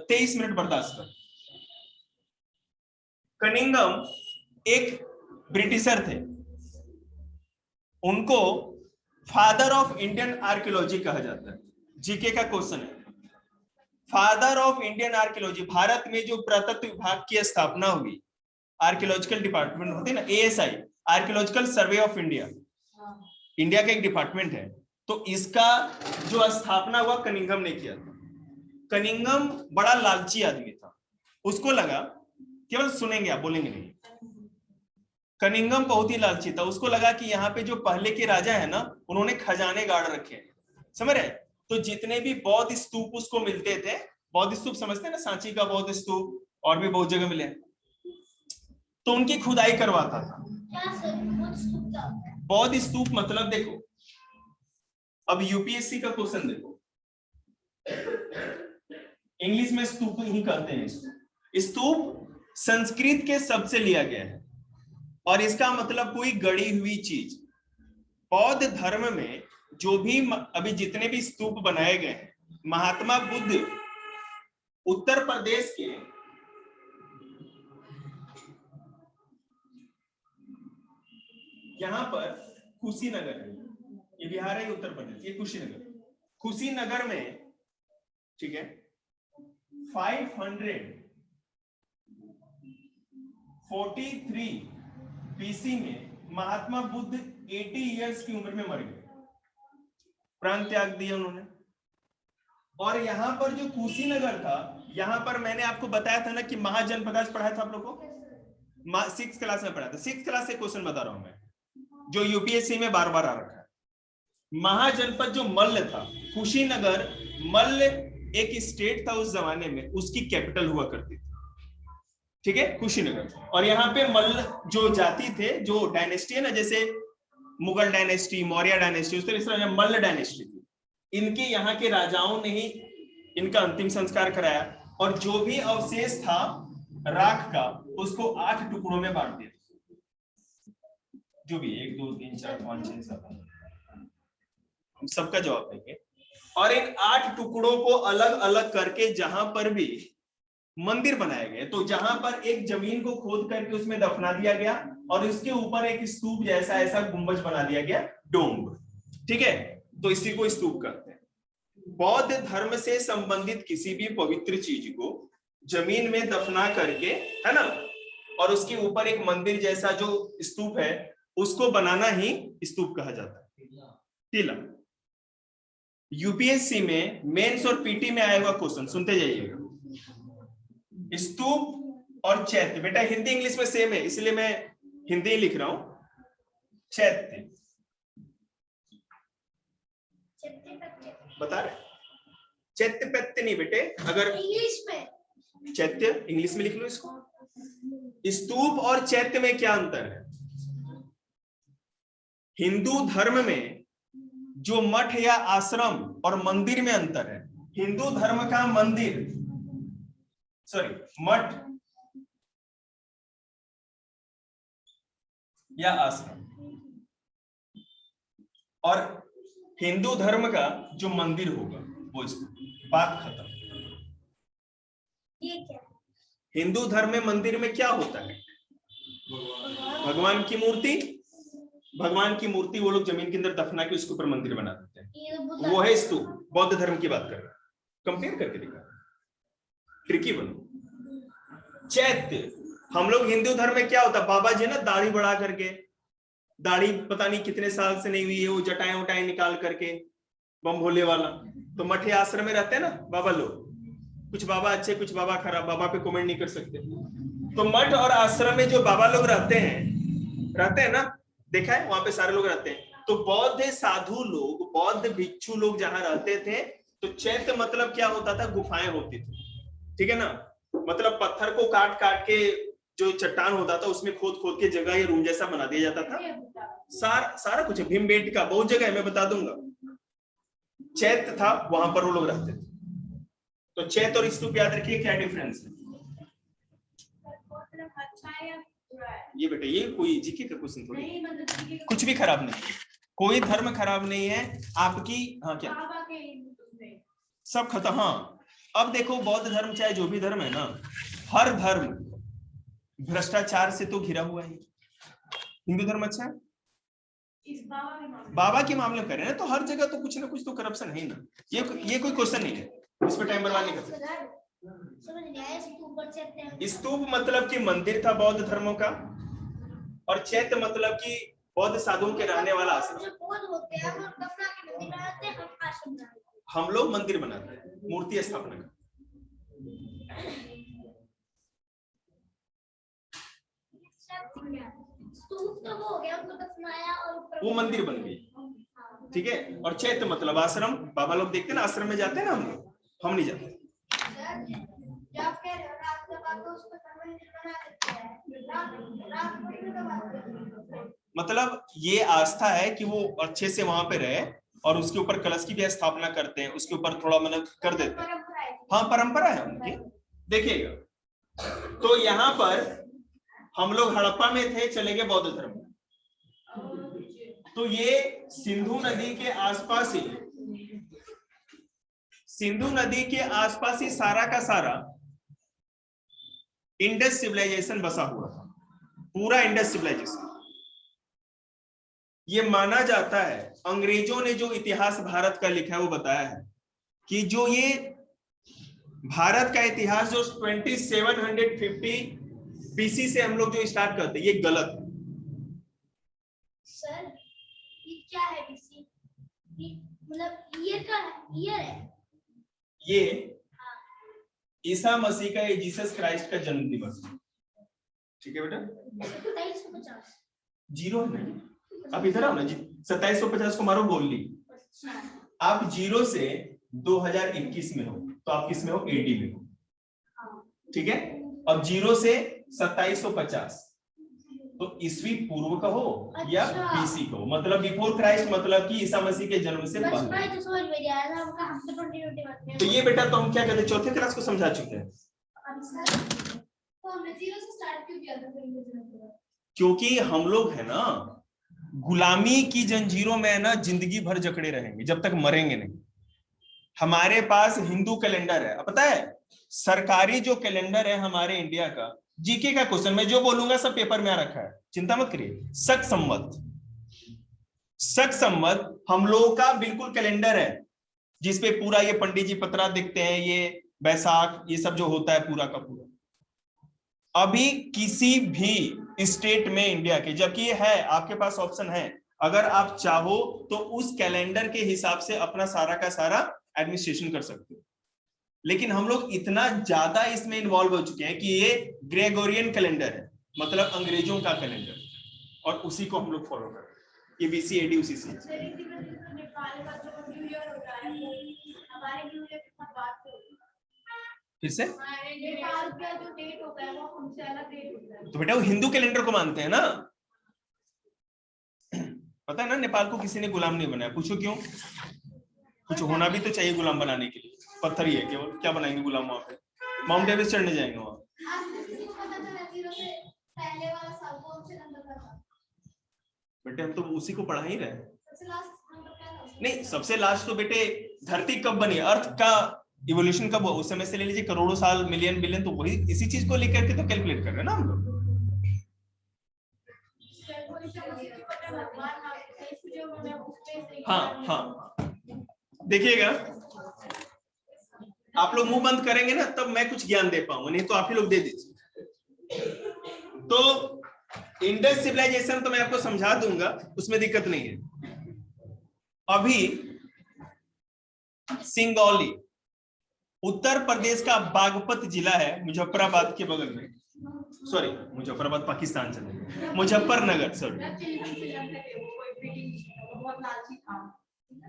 23 मिनट बर्दाश्त कर। कनिंघम एक ब्रिटिशर थे, उनको फादर ऑफ इंडियन आर्कियोलॉजी कहा जाता है। जीके का क्वेश्चन है, father of Indian archaeology, Bharat में जो पुरातत्व विभाग की स्थापना हुई, आर्कियोलॉजिकल डिपार्टमेंट होती है ना, ASI, archaeological survey of India, India का एक डिपार्टमेंट है, तो इसका जो स्थापना हुआ कनिंघम ने किया था। कनिंघम बड़ा लालची आदमी था, उसको लगा, केवल सुनेंगे आप, बोलेंगे नहीं। कनिंघम बहुत ही लालची था, उसको लगा कि यहाँ पे जो पहले के राजा है ना, उन्होंने खजाने गाड़ रखे हैं, समझ रहे? तो जितने भी बौद्ध स्तूप उसको मिलते थे, बौद्ध स्तूप समझते हैं ना, सांची का बौद्ध स्तूप, और भी बहुत जगह मिले, तो उनकी खुदाई करवाता था। बौद्ध स्तूप मतलब देखो, अब यूपीएससी का क्वेश्चन देखो, इंग्लिश में स्तूप ही कहते हैं। स्तूप संस्कृत के शब्द से लिया गया है, और इसका मतलब कोई गड़ी हुई चीज। बौद्ध धर्म में जो भी अभी जितने भी स्तूप बनाए गए हैं, महात्मा बुद्ध उत्तर प्रदेश के यहाँ पर कुशीनगर है, ये बिहार है, उत्तर प्रदेश, ये कुशीनगर। कुशीनगर में, ठीक है, 543 BC में महात्मा बुद्ध 80 इयर्स की उम्र में मर गए, प्राण त्याग दिया उन्होंने। और यहाँ पर जो कुशीनगर था, यहाँ पर मैंने आपको बताया था ना कि महाजनपद पढ़ाया था आप लोग को, 6th क्लास में पढ़ा था। 6th क्लास से क्वेश्चन बता रहा हूं मैं, जो यूपीएससी में बार बार आ रखा है। महाजनपद जो मल्ल था, कुशीनगर मल्ल एक स्टेट था उस जमाने में, उसकी कैपिटल हुआ करती थी, ठीक है, कुशीनगर। और यहाँ पे मल्ल जो जाति थे, जो डायनेस्टी है ना, जैसे मुगल डायनेस्टी, मौर्य डायनेस्टी, उस तरह मल्ल डायनेस्टी थी, इनके यहाँ के राजाओं ने ही इनका अंतिम संस्कार कराया। और जो भी अवशेष था राख का, उसको 8 टुकड़ों में बांट दिया, जो भी 1 2 3 4 5 6 7, हम सबका जवाब देंगे। और इन 8 टुकड़ों को अलग अलग करके जहां पर भी मंदिर बनाए गए, तो जहां पर एक जमीन को खोद करके उसमें दफना दिया गया और इसके ऊपर एक स्तूप जैसा ऐसा गुंबज बना दिया गया, डोम, ठीक है, तो इसी को स्तूप कहते हैं। बौद्ध धर्म से संबंधित किसी भी पवित्र चीज को जमीन में दफना करके, है ना, और उसके ऊपर एक मंदिर जैसा जो स्तूप है, उसको बनाना ही स्तूप कहा जाता है, टीला। यूपीएससी में मेंस और पीटी में आया हुआ क्वेश्चन सुनते जाइएगा। स्तूप और चैत्य, बेटा हिंदी इंग्लिश में सेम है, इसलिए मैं हिंदी लिख रहा हूं। चैत्य बता रहे, चैत्य पत्य नहीं बेटे, अगर इंग्लिश में चैत्य इंग्लिश में लिख लो इसको। स्तूप और चैत्य में क्या अंतर है? हिंदू धर्म में जो मठ या आश्रम और मंदिर में अंतर है। हिंदू धर्म का मंदिर, सॉरी, मठ या आश्रम, और हिंदू धर्म का जो मंदिर होगा वो स्तूप। बात खत्म। ये क्या? हिंदू धर्म में मंदिर में क्या होता है? भगवान की मूर्ति, भगवान की मूर्ति वो लोग जमीन के अंदर दफना के उसके ऊपर मंदिर बना देते हैं, वो है स्तूप। बौद्ध धर्म की बात कर रहा है, कंपेयर करके दिखा, ट्रिकी बनो। चैत्य, हम लोग हिंदू धर्म में क्या होता है, बाबा जी ना दाढ़ी बढ़ा करके, दाढ़ी पता नहीं कितने साल से नहीं हुई है, वो जटाएं उटाएं निकाल करके, बम भोले वाला। तो मठ आश्रम में रहते हैं ना बाबा लोग, कुछ बाबा अच्छे कुछ बाबा खराब, बाबा पे कमेंट नहीं कर सकते। तो मठ और आश्रम में जो बाबा लोग रहते हैं ना, देखा है वहां पे सारे लोग रहते हैं। तो बौद्ध साधु लोग, बौद्ध भिक्षु लोग जहां रहते थे, तो चैत्य मतलब क्या होता था, गुफाएं होती थी, ठीक है ना, मतलब पत्थर को काट काट के जो चट्टान होता था उसमें खोद खोद के जगह या रूम जैसा बना दिया जाता था। सारा कुछ है, भीमबेटका बहुत जगह है, मैं बता दूंगा। चैत्य था, वहां पर वो लोग रहते थे। तो चैत्य और स्तूप याद रखिए क्या डिफरेंस है। अच्छा है या बुरा है? ये बेटा ये कोई जीके का क्वेश्चन थोड़ी, नहीं, मतलब जीके का कुछ भी खराब नहीं, कोई धर्म खराब नहीं है आपकी। हाँ क्या बाबा के उसमें सब खत्म। हाँ अब देखो, बौद्ध धर्म चाहे जो भी धर्म है ना, हर धर्म भ्रष्टाचार से तो घिरा हुआ है। हिंदू धर्म अच्छा है, इस बाबा के मामले में करें ना, तो हर जगह तो कुछ ना कुछ तो करप्शन है ना। ये कोई क्वेश्चन नहीं है, इस पर टाइम बर्बाद नहीं कर सकते। समझ नहीं आया, स्तूप और चैत्य। स्तूप मतलब कि मंदिर था बौद्ध धर्मों का, और चैत्य मतलब कि बौद्ध साधुओं के रहने वाला आश्रम। जो बौद्ध होते हैं वो दफना के मंदिर बनाते हैं, हम आश्रम बनाते हैं। हम लोग मंदिर बनाते हैं, मूर्ति स्थापना का। स्तूप तो वो हो गया, उनको दफनाया और ऊपर वो मंदिर बन गई, ठीक है। और चैत्य मतलब आश्रम, बाबा लोग देखते हैं ना आश्रम में जाते हैं ना, हम नहीं जाते। जब कह रहे हो रात का बात, तो उसको मंदिर बना देते हैं, रात को मतलब ये आस्था है कि वो अच्छे से वहां पे रहे, और उसके ऊपर कलश की भी स्थापना करते हैं, उसके ऊपर थोड़ा मतलब कर देते हैं। हाँ परंपरा है उनकी, देखिएगा। तो यहाँ पर हम लोग हड़प्पा में थे, चले गए बौद्ध धर्म में। तो ये सिंधु नदी के आसपास ही, सिंधु नदी के आसपास ही सारा का सारा इंडस सिविलाइजेशन बसा हुआ था, पूरा इंडस सिविलाइजेशन। ये माना जाता है, अंग्रेजों ने जो इतिहास भारत का लिखा है वो बताया है कि जो ये भारत का इतिहास जो 2750 बीसी से हम लोग जो स्टार्ट करते हैं ये गलत है। सर ये क्या है बीसी? मतलब ईयर का ईयर है? ये ईसा मसीह का, ये जीसस क्राइस्ट का जन्म दिवस है। ठीक है बेटा, 2750 जीरो है ना, आप इधर आओ ना जी, 2750 को मारो गोली, आप जीरो से 2021 में हो तो आप किस में हो? एडी में हो। ठीक है, अब जीरो से 2750 तो ईस्वी पूर्व का हो या बीसी का हो, मतलब बिफोर क्राइस्ट, मतलब कि ईसा मसीह के जन्म से पहले। तो ये बेटा तो हम क्या कहते हैं, चौथे क्लास को समझा चुके हैं। तो हमने जीरो से स्टार्ट क्यों किया था फिर? क्योंकि हम लोग है ना गुलामी की जंजीरों में ना जिंदगी भर जकड़े रहेंगे जब तक मरेंगे नहीं। हमारे पास हिंदू कैलेंडर है, पता है सरकारी जो कैलेंडर है हमारे इंडिया का, जीके का क्वेश्चन मैं जो बोलूंगा सब पेपर में आ रखा है, चिंता मत करिए। शक संवत हम लोगों का बिल्कुल कैलेंडर है जिसपे पूरा ये पंडित जी पत्रा दिखते हैं, ये बैसाख, ये सब जो होता है पूरा का पूरा। अभी किसी भी स्टेट में इंडिया के, जबकि ये है आपके पास ऑप्शन है, अगर आप चाहो तो उस कैलेंडर के हिसाब से अपना सारा का सारा एडमिनिस्ट्रेशन कर सकते हो, लेकिन हम लोग इतना ज्यादा इसमें इन्वॉल्व हो चुके हैं कि ये ग्रेगोरियन कैलेंडर है, मतलब अंग्रेजों का कैलेंडर, और उसी को हम लोग फॉलो कर रहे हैं। ये बीसी एडी उसी से। फिर से नेपाल का जो डेट होता है वो हमसे अलग डेट होता है। तो बेटा वो हिंदू कैलेंडर को मानते हैं ना, पता है ना, नेपाल को किसी ने गुलाम नहीं बनाया, पूछो क्यों? कुछ होना भी तो चाहिए गुलाम बनाने के लिए, पत्थर ही है केवल, क्या बनाएंगे गुलाम वहां पे? माउंट एवरेस्ट चढ़ने जाएंगे वहां? बेटे हम तो उसी को पढ़ा ही रहे हैं। नहीं, सबसे लास्ट तो बेटे धरती कब बनी, अर्थ का इवोल्यूशन कब हुआ, उस समय से ले लीजिए करोड़ों साल, मिलियन बिलियन, तो वही इसी चीज को लेकर के तो कैलकुलेट कर रहे हैं ना हम लोग। हाँ हाँ, देखिएगा आप लोग मुंह बंद करेंगे ना तब मैं कुछ ज्ञान दे पाऊंगा, नहीं तो आप ही लोग दे दीजिए। तो इंडस सिविलाइजेशन तो मैं आपको समझा दूंगा, उसमें दिक्कत नहीं है। अभी सिंगौली उत्तर प्रदेश का बागपत जिला है, मुजफ्फराबाद के बगल में, सॉरी मुजफ्फराबाद पाकिस्तान चले, मुजफ्फरनगर, सॉरी।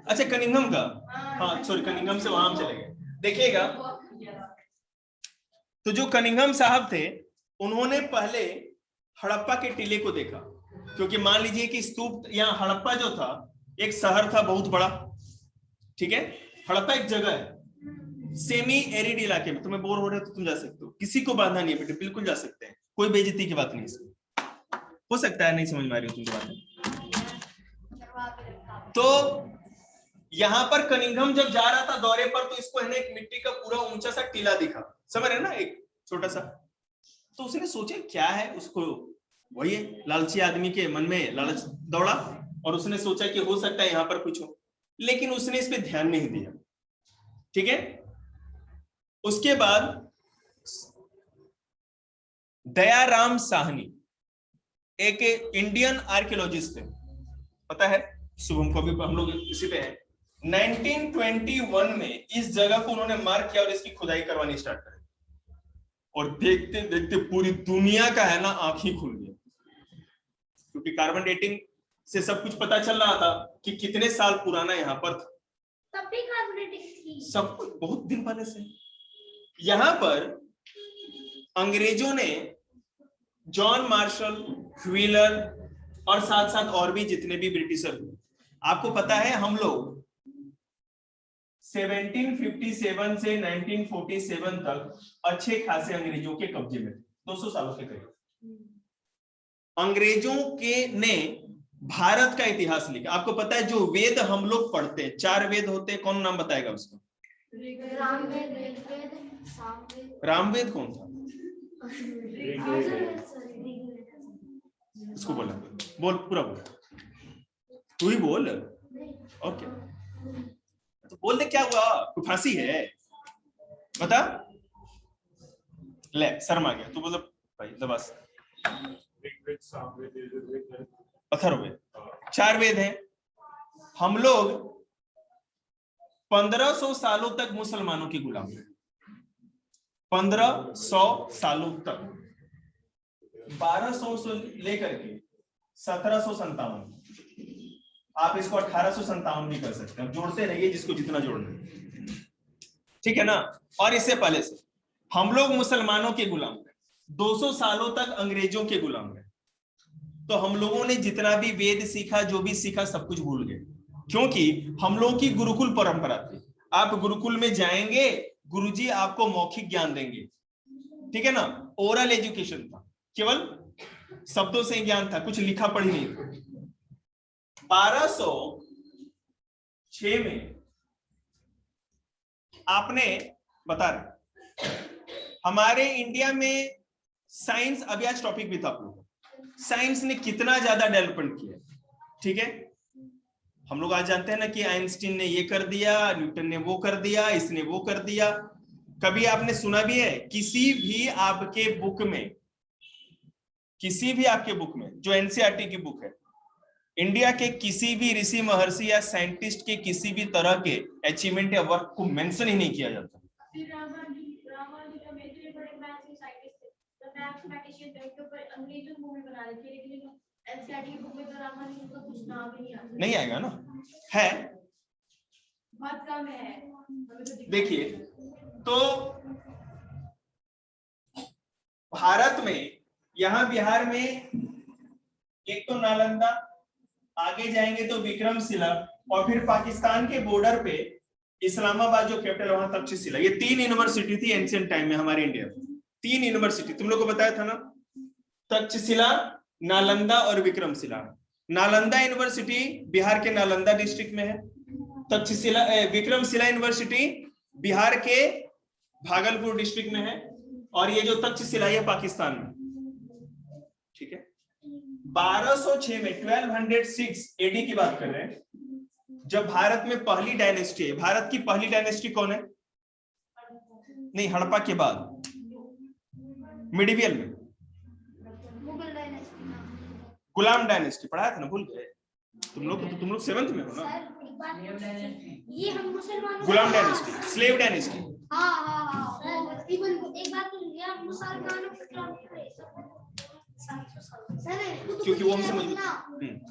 अच्छा कनिंघम का, हाँ सॉरी कनिंघम से वहां चले गए। देखिएगा तो जो कनिंघम साहब थे उन्होंने पहले हड़प्पा के टीले को देखा, क्योंकि मान लीजिए कि स्तूप, यहाँ हड़प्पा जो था एक शहर था बहुत बड़ा, ठीक है, हड़प्पा एक जगह है सेमी एरिड इलाके में, तुम्हें बोर हो रहा है तो तुम जा सकते हो, किसी को बाधा नहीं है बेटे, बिल्कुल जा सकते हैं, कोई बेइज्जती की बात नहीं है। हो सकता है नहीं समझ में आ रही हो तुमको बात। तो यहां पर कनिंघम जब जा रहा था दौरे पर तो इसको है ना एक मिट्टी का पूरा ऊंचा सा टीला दिखा, समझ रहे ना, एक छोटा सा। तो उसने सोचा क्या है, उसको वही लालची आदमी के मन में लालच दौड़ा और उसने सोचा कि हो सकता है यहां पर कुछ हो, लेकिन उसने इस पे ध्यान नहीं दिया। ठीक है, उसके बाद दयाराम साहनी एक इंडियन आर्कियोलॉजिस्ट थे, पता है, शुभम को भी हम लोग इसी पे हैं। 1921 में इस जगह को उन्होंने मार्क किया और इसकी खुदाई करवानी स्टार्ट करी, और देखते देखते पूरी दुनिया का है ना आंख ही खुल गया, क्योंकि कार्बन डेटिंग से सब कुछ पता चल रहा था कि कितने साल पुराना यहाँ पर था, तब भी कार्बन डेटिंग थी, सब कुछ बहुत दिन पहले से। यहाँ पर अंग्रेजों ने जॉन मार्शल, व्हीलर और साथ साथ और भी जितने भी ब्रिटिशर, आपको पता है हम लोग 1757 से 1947 तक अच्छे खासे अंग्रेजों के कब्जे में थे, 200 सालों के करीब। अंग्रेजों के ने भारत का इतिहास लिखा। आपको पता है जो वेद हम लोग पढ़ते हैं, 4 वेद होते हैं, कौन नाम बताएगा उसको? रामवेद कौन था? उसको बोला, बोल पूरा बोल। तू ही बोल। ओके तो बोल दे, क्या हुआ, कोई फांसी है बता। ले शर्म आ गया, तू बोल भाई दबास। अथर्ववेद, 4 वेद हैं। हम लोग 1500 सालों तक मुसलमानों की गुलाम थे, 1500 सालों तक, 1200 से लेकर के 1757, आप इसको 1857 भी कर सकते हैं, जोड़ते रहिए जिसको जितना जोड़ना है, ठीक है ना। और इससे पहले से हम लोग मुसलमानों के गुलाम थे, 200 सालों तक अंग्रेजों के गुलाम थे। तो हम लोगों ने जितना भी वेद सीखा, जो भी सीखा, सब कुछ भूल गए, क्योंकि हम लोगों की गुरुकुल परंपरा थी। आप गुरुकुल में जाएंगे, गुरुजी आपको मौखिक ज्ञान देंगे, ठीक है ना। ओरल एजुकेशन था, केवल शब्दों से ज्ञान था, कुछ लिखा पढ़ी नहीं था। 1206 में आपने बता रहे हमारे इंडिया में साइंस, अभी आज टॉपिक भी था आप लोगों, साइंस ने कितना ज्यादा डेवलपमेंट किया, ठीक है। हम लोग आज जानते हैं ना कि आइंस्टीन ने ये कर दिया, न्यूटन ने वो कर दिया, इसने वो कर दिया। कभी आपने सुना भी है किसी भी आपके बुक में, किसी भी आपके बुक में जो एनसीईआरटी की बुक है, इंडिया के किसी भी ऋषि महर्षि या साइंटिस्ट के किसी भी तरह के अचीवमेंट या वर्क को मेंशन ही नहीं किया जाता। नहीं आएगा ना, है बहुत कम है। देखिए, तो भारत में, यहां बिहार में एक तो नालंदा, आगे जाएंगे तो विक्रमशिला, और फिर पाकिस्तान के बॉर्डर पे इस्लामाबाद जो कैपिटल है वहां तक्षशिला। ये 3 यूनिवर्सिटी थी एंशिएंट टाइम में हमारे इंडिया में, 3 यूनिवर्सिटी तुम लोग को बताया था ना, तक्षशिला, नालंदा और विक्रमशिला। नालंदा यूनिवर्सिटी बिहार के नालंदा डिस्ट्रिक्ट में है, तक्षशिला विक्रमशिला यूनिवर्सिटी बिहार के भागलपुर डिस्ट्रिक्ट में है, और ये जो तक्षशिला है पाकिस्तान में, ठीक है। 1206 में 1206 एडी की बात कर रहे हैं, जब भारत में पहली डायनेस्टी है। भारत की पहली डायनेस्टी कौन है? नहीं, हड़प्पा के बाद मिडिवियल में गुलाम डायनेस्टी पढ़ाया था ना, भूल गए तुम लोग? तो तुम लोग 7th में हो ना। ये हम मुसलमानों, गुलाम डायनेस्टी, स्लेव डायनेस्टी। एक बात मुसलमानों क्योंकि वो हमसे मजबूत,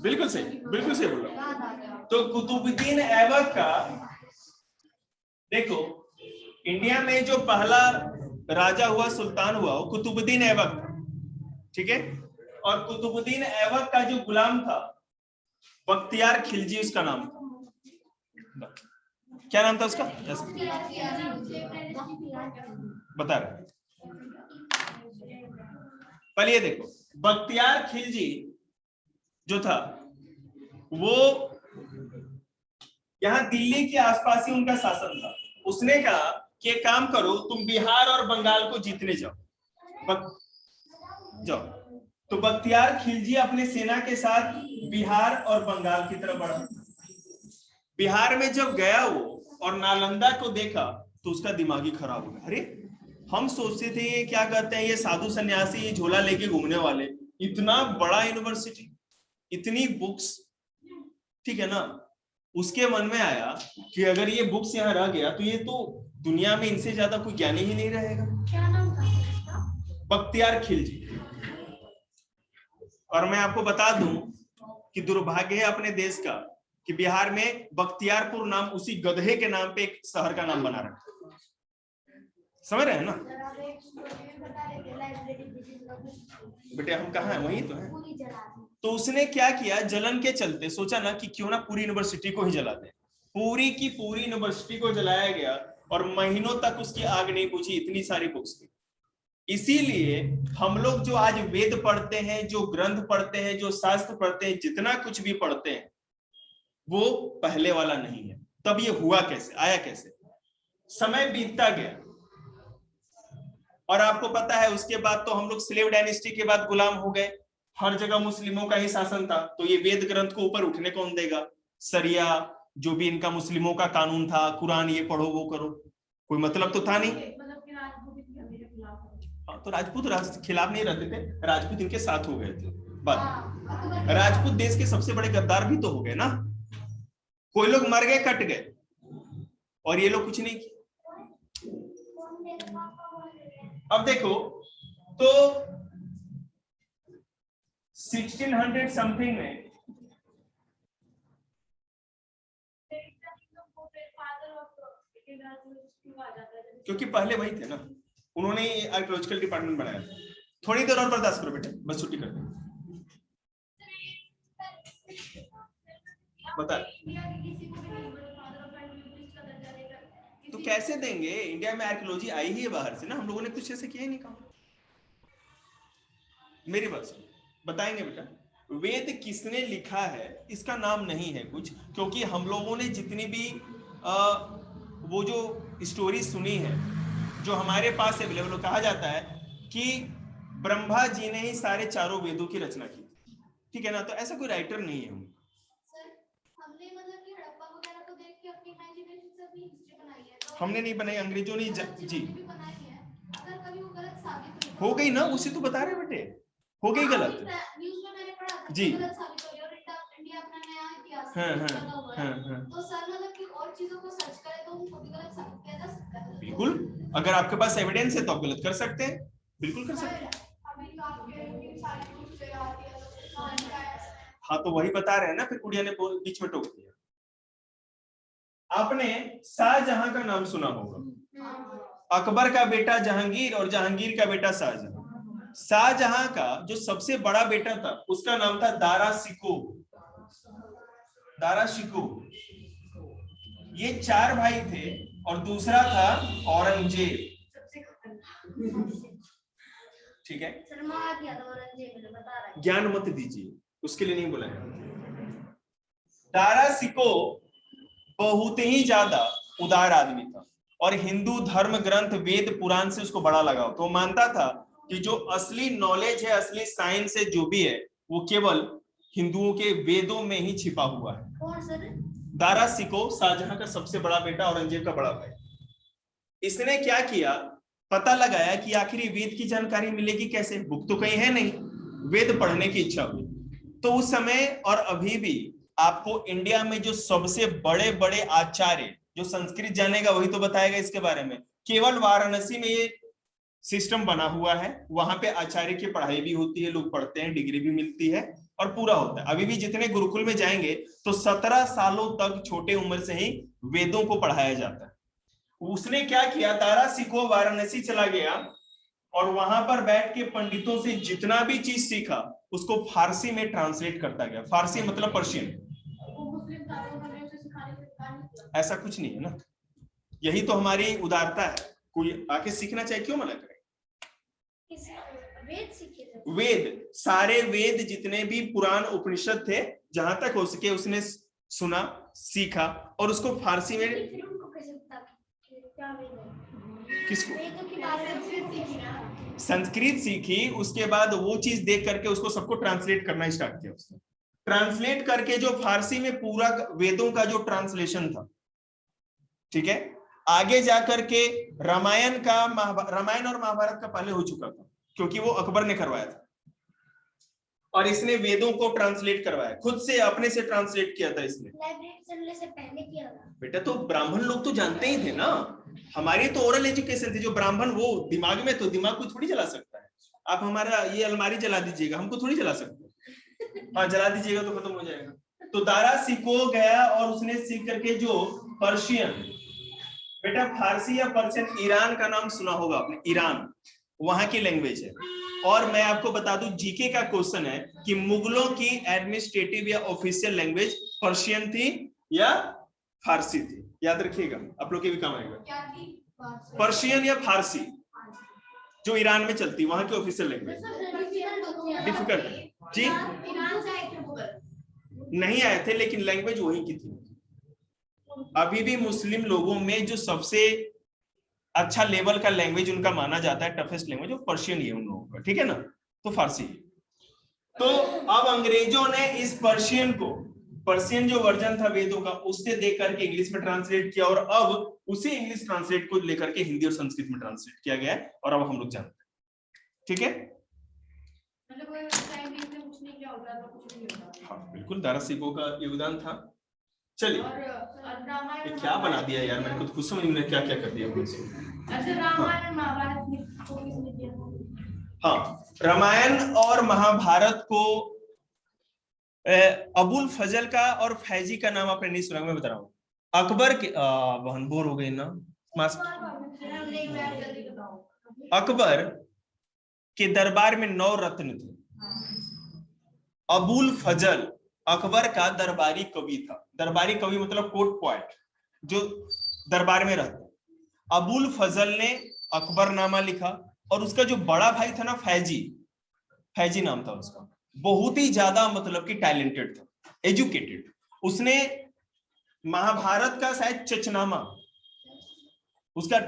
बिल्कुल सही बोल रहा। तो कुतुबुद्दीन ऐबक का, देखो इंडिया में जो पहला राजा हुआ, सुल्तान हुआ, वो कुतुबुद्दीन ऐबक था, ठीक है। और कुतुबुद्दीन ऐबक का जो गुलाम था बख्तियार खिलजी उसका नाम था। क्या नाम था उसका? बता रहे पहले ये देखो, बख्तियार खिलजी जो था वो यहां दिल्ली के आसपास ही उनका शासन था। उसने कहा कि एक काम करो, तुम बिहार और बंगाल को जीतने जाओ। तो बख्तियार खिलजी अपने सेना के साथ बिहार और बंगाल की तरफ बढ़ा। बिहार में जब गया वो और नालंदा को देखा तो उसका दिमाग ही खराब हो गया। अरे हम सोचते थे ये क्या कहते हैं, ये साधु सन्यासी, ये झोला लेके घूमने वाले, इतना बड़ा यूनिवर्सिटी, इतनी बुक्स, ठीक है ना। उसके मन में आया कि अगर ये बुक्स यहाँ रह गया तो ये तो दुनिया में इनसे ज्यादा कोई ज्ञानी ही नहीं रहेगा। क्या नाम था इसका? बख्तियार खिलजी। और मैं आपको बता दूं कि दुर्भाग्य है अपने देश का कि बिहार में बख्तियारपुर नाम उसी गधे के नाम पे एक शहर का नाम बना रखा। समझ रहे हैं ना बेटे, हम कहाँ हैं? वही तो है। तो उसने क्या किया, जलन के चलते सोचा ना कि क्यों ना पूरी यूनिवर्सिटी को ही जला दे। पूरी की पूरी यूनिवर्सिटी को जलाया गया और महीनों तक उसकी आग नहीं बुझी, इतनी सारी बुक्स थी। इसीलिए हम लोग जो आज वेद पढ़ते हैं, जो ग्रंथ पढ़ते हैं, जो शास्त्र पढ़ते हैं, जितना कुछ भी पढ़ते हैं, वो पहले वाला नहीं है। तब ये हुआ कैसे, आया कैसे? समय बीतता गया और आपको पता है उसके बाद तो हम लोग स्लेव डायनेस्टी के बाद गुलाम हो गए। हर जगह मुस्लिमों का ही शासन था, तो ये वेद ग्रंथ को ऊपर उठने कौन देगा? सरिया जो भी इनका मुस्लिमों का कानून था, कुरान ये पढ़ो वो करो, कोई मतलब तो था नहीं। तो राजपूत खिलाफ नहीं रहते थे, राजपूत इनके साथ हो गए थे। बात राजपूत देश के सबसे बड़े गद्दार भी तो हो गए ना, कोई लोग मर गए कट गए और ये लोग कुछ नहीं किए। अब देखो तो 1600 समथिंग में क्योंकि पहले वही थे ना, उन्होंने आर्कियोलॉजिकल डिपार्टमेंट बनाया था। थोड़ी देर और बर्दाश्त करो बेटे, बस छुट्टी कर दो। बता तो कैसे देंगे? इंडिया में आर्कियोलॉजी आई ही है बाहर से ना, हम लोगों ने कुछ ऐसे किया ही नहीं काम। मेरी बात सुन, बताएंगे बेटा। वेद किसने लिखा है इसका नाम नहीं है कुछ, क्योंकि हम लोगों ने जितनी भी वो जो स्टोरी सुनी है जो हमारे पास अवेलेबल, कहा जाता है कि ब्रह्मा जी ने ही सारे चारों वेदों की रचना की, ठीक है ना? तो ऐसा कोई राइटर नहीं है। हमने मतलब कि हड़प्पा वगैरह को देख के अपनी इमेजिनेशन से अपनी हिस्ट्री बनाई है, तो हमने नहीं बनाई, अंग्रेजों ने जी भी बनाई है। अगर कभी वो गलत साबित हो गई ना, उसे तो बता रहे बेटे, हो गई गलत। न्यूज़ में मैंने पढ़ा था जी गलत साबित हो रही है, और इंडिया अपना नया इतिहास बना हुआ है, तो सर मतलब कि और चीजों को सर्च करे तो उनको भी गलत साबित किया जा सकता है। बिल्कुल, अगर आपके पास एविडेंस है तो आप गलत कर सकते हैं, बिल्कुल कर सकते हैं। अभी तो आपके सारी कुछ से आती है तो हाँ तो वही बता रहे हैं ना, फिर कुड़िया ने बीच में टोक दिया। आपने शाहजहां का नाम सुना होगा, अकबर का बेटा जहांगीर और जहांगीर का बेटा शाहजहां। शाहजहां का जो सबसे बड़ा बेटा था उसका नाम था दारा शिकोह। दारा शिकोह, ये 4 भाई थे और दूसरा था औरंगजेब, ठीक है? ज्ञान मत दीजिए, उसके लिए नहीं बोला है। दारा शिकोह बहुत ही ज्यादा उदार आदमी था और हिंदू धर्म ग्रंथ वेद पुराण से उसको बड़ा लगाव, तो मानता था कि जो असली नॉलेज है, असली साइंस है, जो भी है वो केवल हिंदुओं के वेदों में ही छिपा हुआ है। कौन सर? दारा शिकोह शाहजहां का सबसे बड़ा बेटा, औरंगजेब का बड़ा भाई। इसने क्या किया, पता लगाया कि आखिर वेद की जानकारी मिलेगी कैसे, बुक तो कहीं है नहीं, वेद पढ़ने की इच्छा हुई। तो उस समय और अभी भी आपको इंडिया में जो सबसे बड़े बड़े आचार्य, जो संस्कृत जानेगा वही तो बताएगा इसके बारे में, केवल वाराणसी में ये सिस्टम बना हुआ है, वहां पे आचार्य की पढ़ाई भी होती है, लोग पढ़ते हैं, डिग्री भी मिलती है और पूरा होता है। अभी भी जितने गुरुकुल में जाएंगे तो 17 सालों तक छोटे उम्र से ही वेदों को पढ़ाया जाता है। उसने क्या किया, दारा शिकोह वाराणसी चला गया और वहां पर बैठ के पंडितों से जितना भी चीज सीखा उसको फारसी में ट्रांसलेट करता गया। फारसी मतलब पर्शियन। ऐसा कुछ नहीं है ना, यही तो हमारी उदारता है, कोई आके सीखना चाहे क्यों मना करे। वेद, सारे वेद जितने भी पुराण उपनिषद थे, जहां तक हो सके उसने सुना, सीखा और उसको फारसी में। किसको? संस्कृत सीखी, उसके बाद वो चीज देख करके उसको सबको ट्रांसलेट करना स्टार्ट किया। उसने ट्रांसलेट करके जो फारसी में पूरा वेदों का जो ट्रांसलेशन था, ठीक है, आगे जाकर के रामायण और महाभारत का पहले हो चुका था क्योंकि वो अकबर ने करवाया था, और इसने वेदों को ट्रांसलेट करवाया, खुद से अपने से ट्रांसलेट किया था इसने। से पहले किया था बेटा तो ब्राह्मण लोग तो जानते ही थे ना, हमारी तो ओरल एजुकेशन थी, जो ब्राह्मण वो दिमाग में, तो दिमाग को थोड़ी जला सकता है। आप हमारा ये अलमारी जला दीजिएगा, हमको थोड़ी जला सकते। हाँ जला दीजिएगा तो खत्म हो जाएगा। तो दारा शिकोह गया और उसने सीख करके जो पर्शियन, बेटा फारसी या पर्शियन, ईरान का नाम सुना होगा आपने, ईरान वहां की लैंग्वेज है। और मैं आपको बता दूं, जीके का क्वेश्चन है कि मुगलों की एडमिनिस्ट्रेटिव या ऑफिशियल लैंग्वेज पर्शियन थी या फारसी थी, याद रखिएगा, आप लोग के भी काम आएगा। पर्शियन या फारसी जो ईरान में चलती, वहां की ऑफिशियल लैंग्वेज। डिफिकल्ट जी, नहीं आए थे लेकिन लैंग्वेज वही की थी। अभी भी मुस्लिम लोगों में जो सबसे अच्छा लेवल का लैंग्वेज उनका माना जाता है, टफेस्ट लैंग्वेज, वो पर्शियन ही है उन लोगों का, ठीक है ना? तो फारसी। तो अब अंग्रेजों ने इस पर्शियन जो वर्जन था वेदों का, उससे देख करके इंग्लिश में ट्रांसलेट किया, और अब उसी इंग्लिश ट्रांसलेट को लेकर के हिंदी और संस्कृत में ट्रांसलेट किया गया है, और अब हम लोग जानते हैं। ठीक है, मतलब कोई साइंटिस्ट ने कुछ नहीं किया होता तो कुछ नहीं होता। हाँ बिल्कुल, दारासिकों का योगदान था। चलिए, और रामायण ये क्या बना दिया यार, मेरे को खुद समझ में क्या क्या कर दिया मुझे। अच्छा, रामायण महाभारत को किसने किया? हाँ, रामायण और महाभारत को अबुल फजल का और फैजी का नाम आपने नहीं सुना, मैं बता रहा हूँ। अकबर के बहन बोर हो गई ना, अकबर के दरबार में 9 रत्न थे। अबुल फजल अकबर का दरबारी कवि था। दरबारी कवि मतलब कोर्ट पोएट, जो दरबार में रहता। अबुल फजल ने अकबरनामा लिखा, और उसका जो बड़ा भाई था ना, फैजी नाम था उसका, बहुत ही ज्यादा मतलब कि टैलेंटेड था, एजुकेटेड। उसने महाभारत का शायद चचनामा, उसका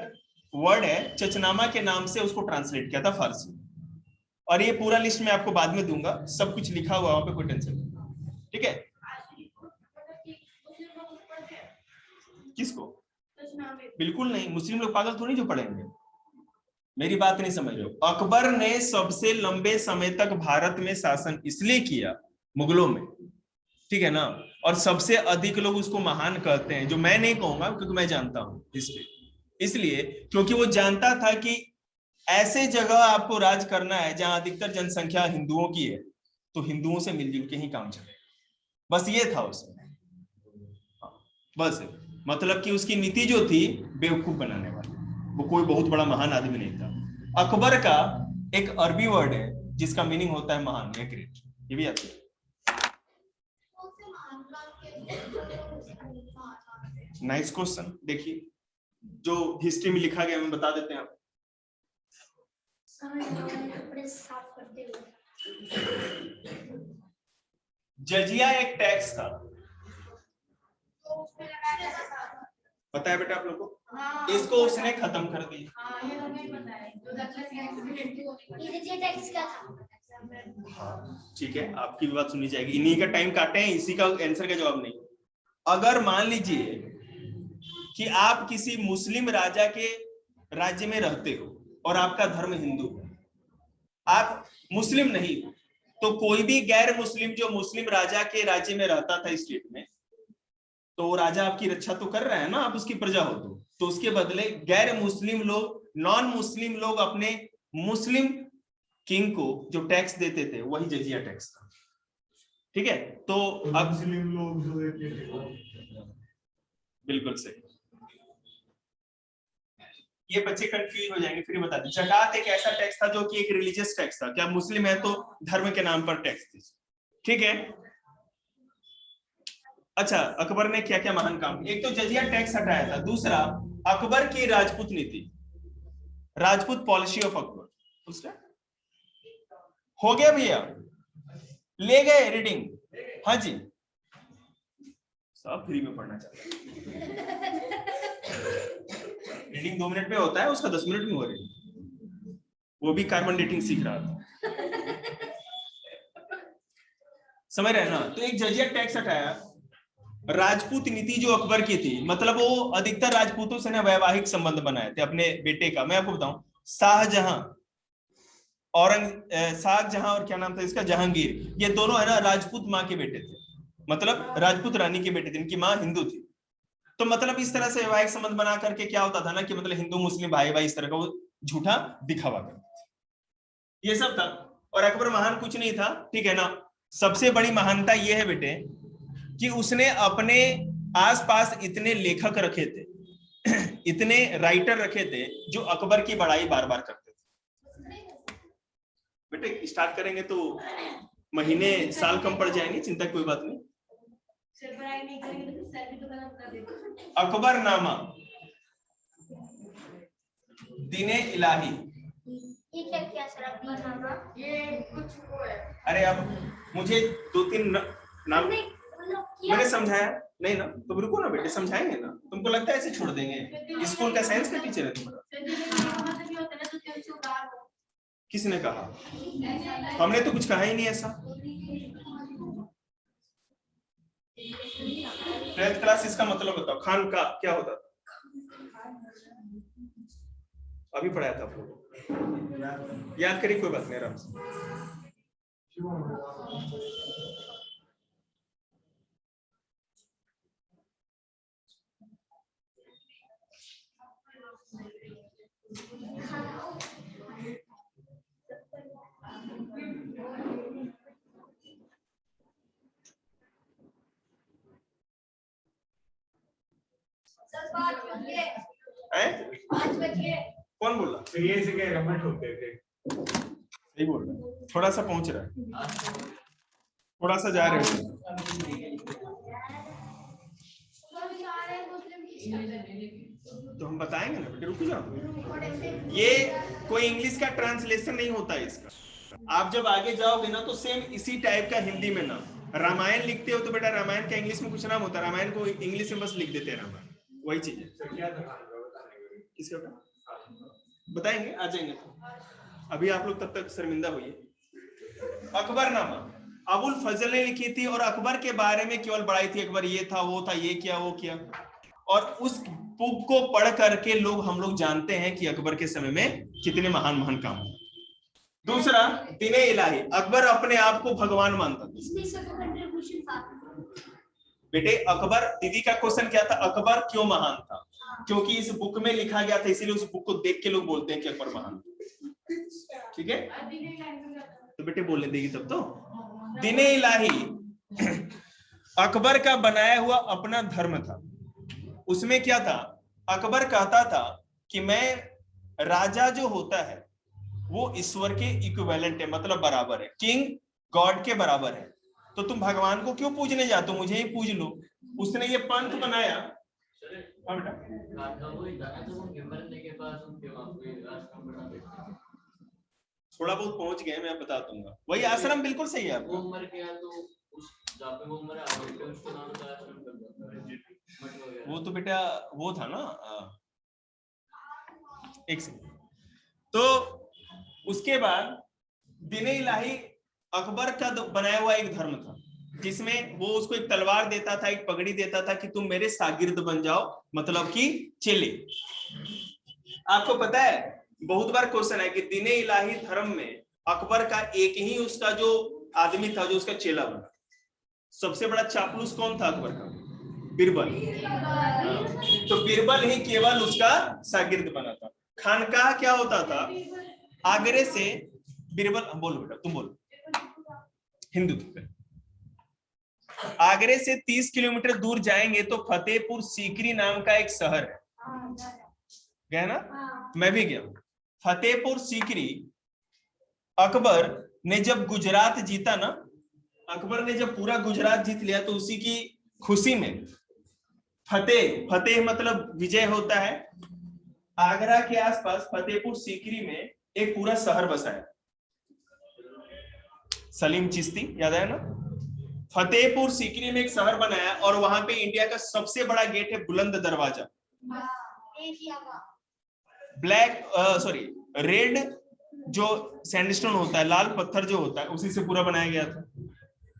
वर्ड है चचनामा के नाम से, उसको ट्रांसलेट किया था फारसी। और ये पूरा लिस्ट मैं आपको बाद में दूंगा, सब कुछ लिखा हुआ वहां पे, कोई टेंशन नहीं। ठीक है, किसको? बिल्कुल नहीं, मुस्लिम लोग पागल थोड़ी जो पढ़ेंगे, मेरी बात नहीं समझ रहे हो। अकबर ने सबसे लंबे समय तक भारत में शासन इसलिए किया, मुगलों में, ठीक है ना, और सबसे अधिक लोग उसको महान कहते हैं, जो मैं नहीं कहूंगा क्योंकि मैं जानता हूं हिस्ट्री, इसलिए क्योंकि वो जानता था कि ऐसे जगह आपको राज करना है जहां अधिकतर जनसंख्या हिंदुओं की है, तो हिंदुओं से मिलजुल के ही काम चलेगा। बस ये था उसमें, बस मतलब कि उसकी नीति जो थी बेवकूफ बनाने वाली, वो कोई बहुत बड़ा महान आदमी नहीं था। अकबर का एक अरबी वर्ड है जिसका मीनिंग होता है महान या ग्रेट, ये भी आता है। Nice question. देखिए, जो हिस्ट्री में लिखा गया मैं बता देते हैं आपको। जजिया एक टैक्स था, पता है बेटा आप लोगों को? हाँ, इसको उसने खत्म कर दिया। हाँ, ये हमें पता है। हाँ ठीक है, आपकी भी बात सुनी जाएगी। इन्हीं का टाइम काटे हैं, इसी का आंसर का जवाब नहीं। अगर मान लीजिए कि आप किसी मुस्लिम राजा के राज्य में रहते हो और आपका धर्म हिंदू है, आप मुस्लिम नहीं, तो कोई भी गैर मुस्लिम जो मुस्लिम राजा के राज्य में रहता था स्टेट में, तो वो राजा आपकी रक्षा तो कर रहा है ना, आप उसकी प्रजा हो, तो उसके बदले गैर मुस्लिम लोग, नॉन मुस्लिम लोग अपने मुस्लिम किंग को जो टैक्स देते थे, वही जजिया टैक्स था। ठीक है, तो अब मुस्लिम लोग जो देते थे, बिल्कुल सही। ये बच्चे कंफ्यूज हो जाएंगे, फिर बता दें। ज़कात एक ऐसा टैक्स था जो कि एक रिलीजियस टैक्स था, क्या मुस्लिम है तो धर्म के नाम पर टैक्स थी। ठीक है, अच्छा, अकबर ने क्या क्या महान काम, एक तो जजिया टैक्स हटाया था, दूसरा अकबर की राजपूत नीति, राजपूत पॉलिसी ऑफ अकबर, उसका हो गया भैया, ले गए रीडिंग। हाँ जी, सब फ्री में पढ़ना चाहता है। रीडिंग 2 मिनट में होता है, उसका 10 मिनट में हो रही है, वो भी कार्बन डेटिंग सीख रहा था, समझ रहे हैं ना। तो एक जजिया टैक्स हटाया, राजपूत नीति जो अकबर की थी, मतलब वो अधिकतर राजपूतों से ना वैवाहिक संबंध बनाए थे अपने बेटे का। मैं आपको बताऊं, शाहजहां और क्या नाम था इसका, जहांगीर, ये दोनों है ना राजपूत माँ के बेटे थे, मतलब राजपूत रानी के बेटे थे, इनकी माँ हिंदू थी। तो मतलब इस तरह से वैवाहिक संबंध बना करके क्या होता था ना कि मतलब हिंदू मुस्लिम भाई भाई इस तरह का वो झूठा दिखावा करते थे, ये सब था। और अकबर महान कुछ नहीं था, ठीक है ना। सबसे बड़ी महानता ये है बेटे कि उसने अपने आसपास इतने लेखक रखे थे, इतने राइटर रखे थे जो अकबर की बड़ाई बार बार करते थे। बेटे स्टार्ट करेंगे तो महीने साल कम पड़ जाएंगे, चिंता की कोई बात नहीं। अकबरनामा, दीने इलाही, ये क्या सर अकबरनामा? ये कुछ वो है। अरे अब मुझे 2-3 नाम मैंने समझाया नहीं ना, तो रुको ना बेटे, समझाएंगे ना। तुमको लगता है ऐसे छोड़ देंगे? स्कूल का साइंस का टीचर है तुम्हारा। किसने कहा? हमने तो कुछ कहा ही नहीं ऐसा। 12th क्लास इसका मतलब बताओ, खान का क्या होता था? अभी पढ़ाया था आपको, याद करिए, कोई बात नहीं, आराम से। सर 5 बजे हैं? 5 बजे कौन बोला? तो ये ऐसे क्या रमट होते थे? सही बोल रहा है, थोड़ा सा पहुंच रहा है, थोड़ा सा जा रहे हो। तो हम बताएंगे ना बेटे, रुक जाओ। ये कोई इंग्लिश का ट्रांसलेशन नहीं होता है इसका। आप जब आगे जाओगे ना तो सेम इसी टाइप का हिंदी में नाम, रामायण लिखते हो तो बेटा रामायण का इंग्लिश में कुछ नाम होता है, रामायण को इंग्लिश में बस लिख देते हैं रामायण, वही चीज है। क्या था किसका बताएंगे, आ जाएंगे तो। अभी आप लोग तब तक शर्मिंदा होइए। अकबरनामा अबुल फजल ने लिखी थी और अकबर के बारे में केवल बड़ाई थी, अकबर ये था, वो था, ये किया, वो किया। और उस बुक को पढ़ करके हम लोग जानते हैं कि अकबर के समय में कितने महान महान काम हुए। दूसरा, दीने इलाही, अकबर अपने आप को भगवान मानता था। बेटे अकबर, दीदी का क्वेश्चन क्या था, अकबर क्यों महान था? क्योंकि इस बुक में लिखा गया था, इसीलिए उस बुक को देख के लोग बोलते हैं कि अकबर महान। ठीक है, तो बेटे बोलने देगी तब तो। दीने इलाही अकबर का बनाया हुआ अपना धर्म था। उसमें क्या था, अकबर कहता था कि मैं, राजा जो होता है वो ईश्वर के इक्विवेलेंट है, मतलब बराबर है, किंग गॉड के बराबर है, तो तुम भगवान को क्यों पूजने जाते हो, मुझे ही पूज लो। उसने ये पंथ बनाया। थोड़ा बहुत पहुंच गए, मैं बता दूंगा, वही आश्रम बिल्कुल सही है आपका। वो तो बेटा वो था ना, एक सेकंड। तो उसके बाद दीने इलाही अकबर का बनाया हुआ एक धर्म था, जिसमें वो उसको एक तलवार देता था, एक पगड़ी देता था कि तुम मेरे शागिर्द बन जाओ, मतलब कि चेले। आपको पता है बहुत बार क्वेश्चन है कि दीने इलाही धर्म में अकबर का एक ही उसका जो आदमी था जो उसका चेला बना। सबसे बड़ा चापलूस कौन था अकबर का? बीरबल। तो बीरबल ही केवल उसका शागिर्द बना था। खानकाह क्या होता था, आगरे से बीरबल, बोलो बेटा तुम बोलो, हिंदू। आगरे से 30 किलोमीटर दूर जाएंगे तो फतेहपुर सीकरी नाम का एक शहर है, गए ना? मैं भी गया। फतेहपुर सीकरी, अकबर ने जब गुजरात जीता ना, अकबर ने जब पूरा गुजरात जीत लिया तो उसी की खुशी में फतेह, फतेह मतलब विजय होता है। आगरा के आसपास फतेहपुर सीकरी में एक पूरा शहर बसाया, सलीम चिश्ती, याद आया ना? फतेहपुर सीकरी में एक शहर बनाया और वहां पे इंडिया का सबसे बड़ा गेट है बुलंद दरवाजा, ब्लैक सॉरी रेड जो सैंडस्टोन होता है, लाल पत्थर जो होता है, उसी से पूरा बनाया गया था।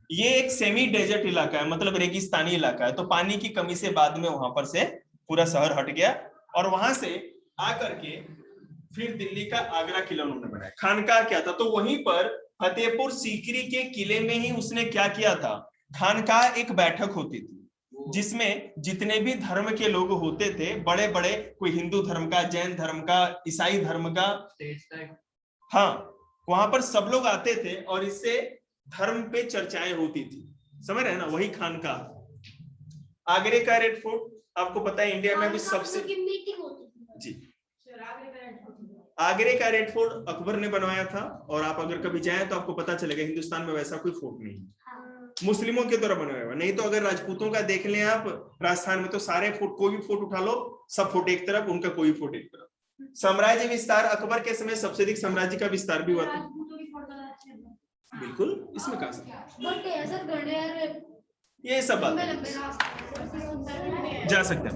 ये एक सेमी डेजर्ट इलाका है, मतलब रेगिस्तानी इलाका है, तो पानी की कमी से बाद में वहां पर से पूरा शहर हट गया और वहां से आकर के फिर दिल्ली का आगरा किला उन्होंने बनाया। खानकाह क्या था, तो वहीं पर फतेहपुर सीकरी के किले में ही उसने क्या किया था, खानकाह एक बैठक होती थी जिसमें जितने भी धर्म के लोग होते थे, बड़े बड़े, कोई हिंदू धर्म का, जैन धर्म का, ईसाई धर्म का, हाँ, वहां पर सब लोग आते थे और इससे धर्म पे चर्चाएं होती थी, समझ रहे हैं ना? वही खानकाह। आगरे का रेड फोर्ट आपको पता है इंडिया में भी सबसे, जी, आगरे का रेड फोर्ट अकबर ने बनवाया था और आप अगर कभी जाएं तो आपको पता चलेगा हिंदुस्तान में वैसा कोई फोर्ट नहीं है, मुस्लिमों के द्वारा बनाया हुआ। नहीं तो अगर राजपूतों का देख लें आप, राजस्थान में तो सारे फोर्ट, कोई भी फोर्ट उठा लो, सब फोर्ट एक तरफ, उनका कोई फोर्ट एक तरफ। साम्राज्य विस्तार, अकबर के समय सबसे अधिक साम्राज्य का विस्तार भी हुआ था। बिल्कुल, इसमें कहा ये सब बात जा सकते हैं।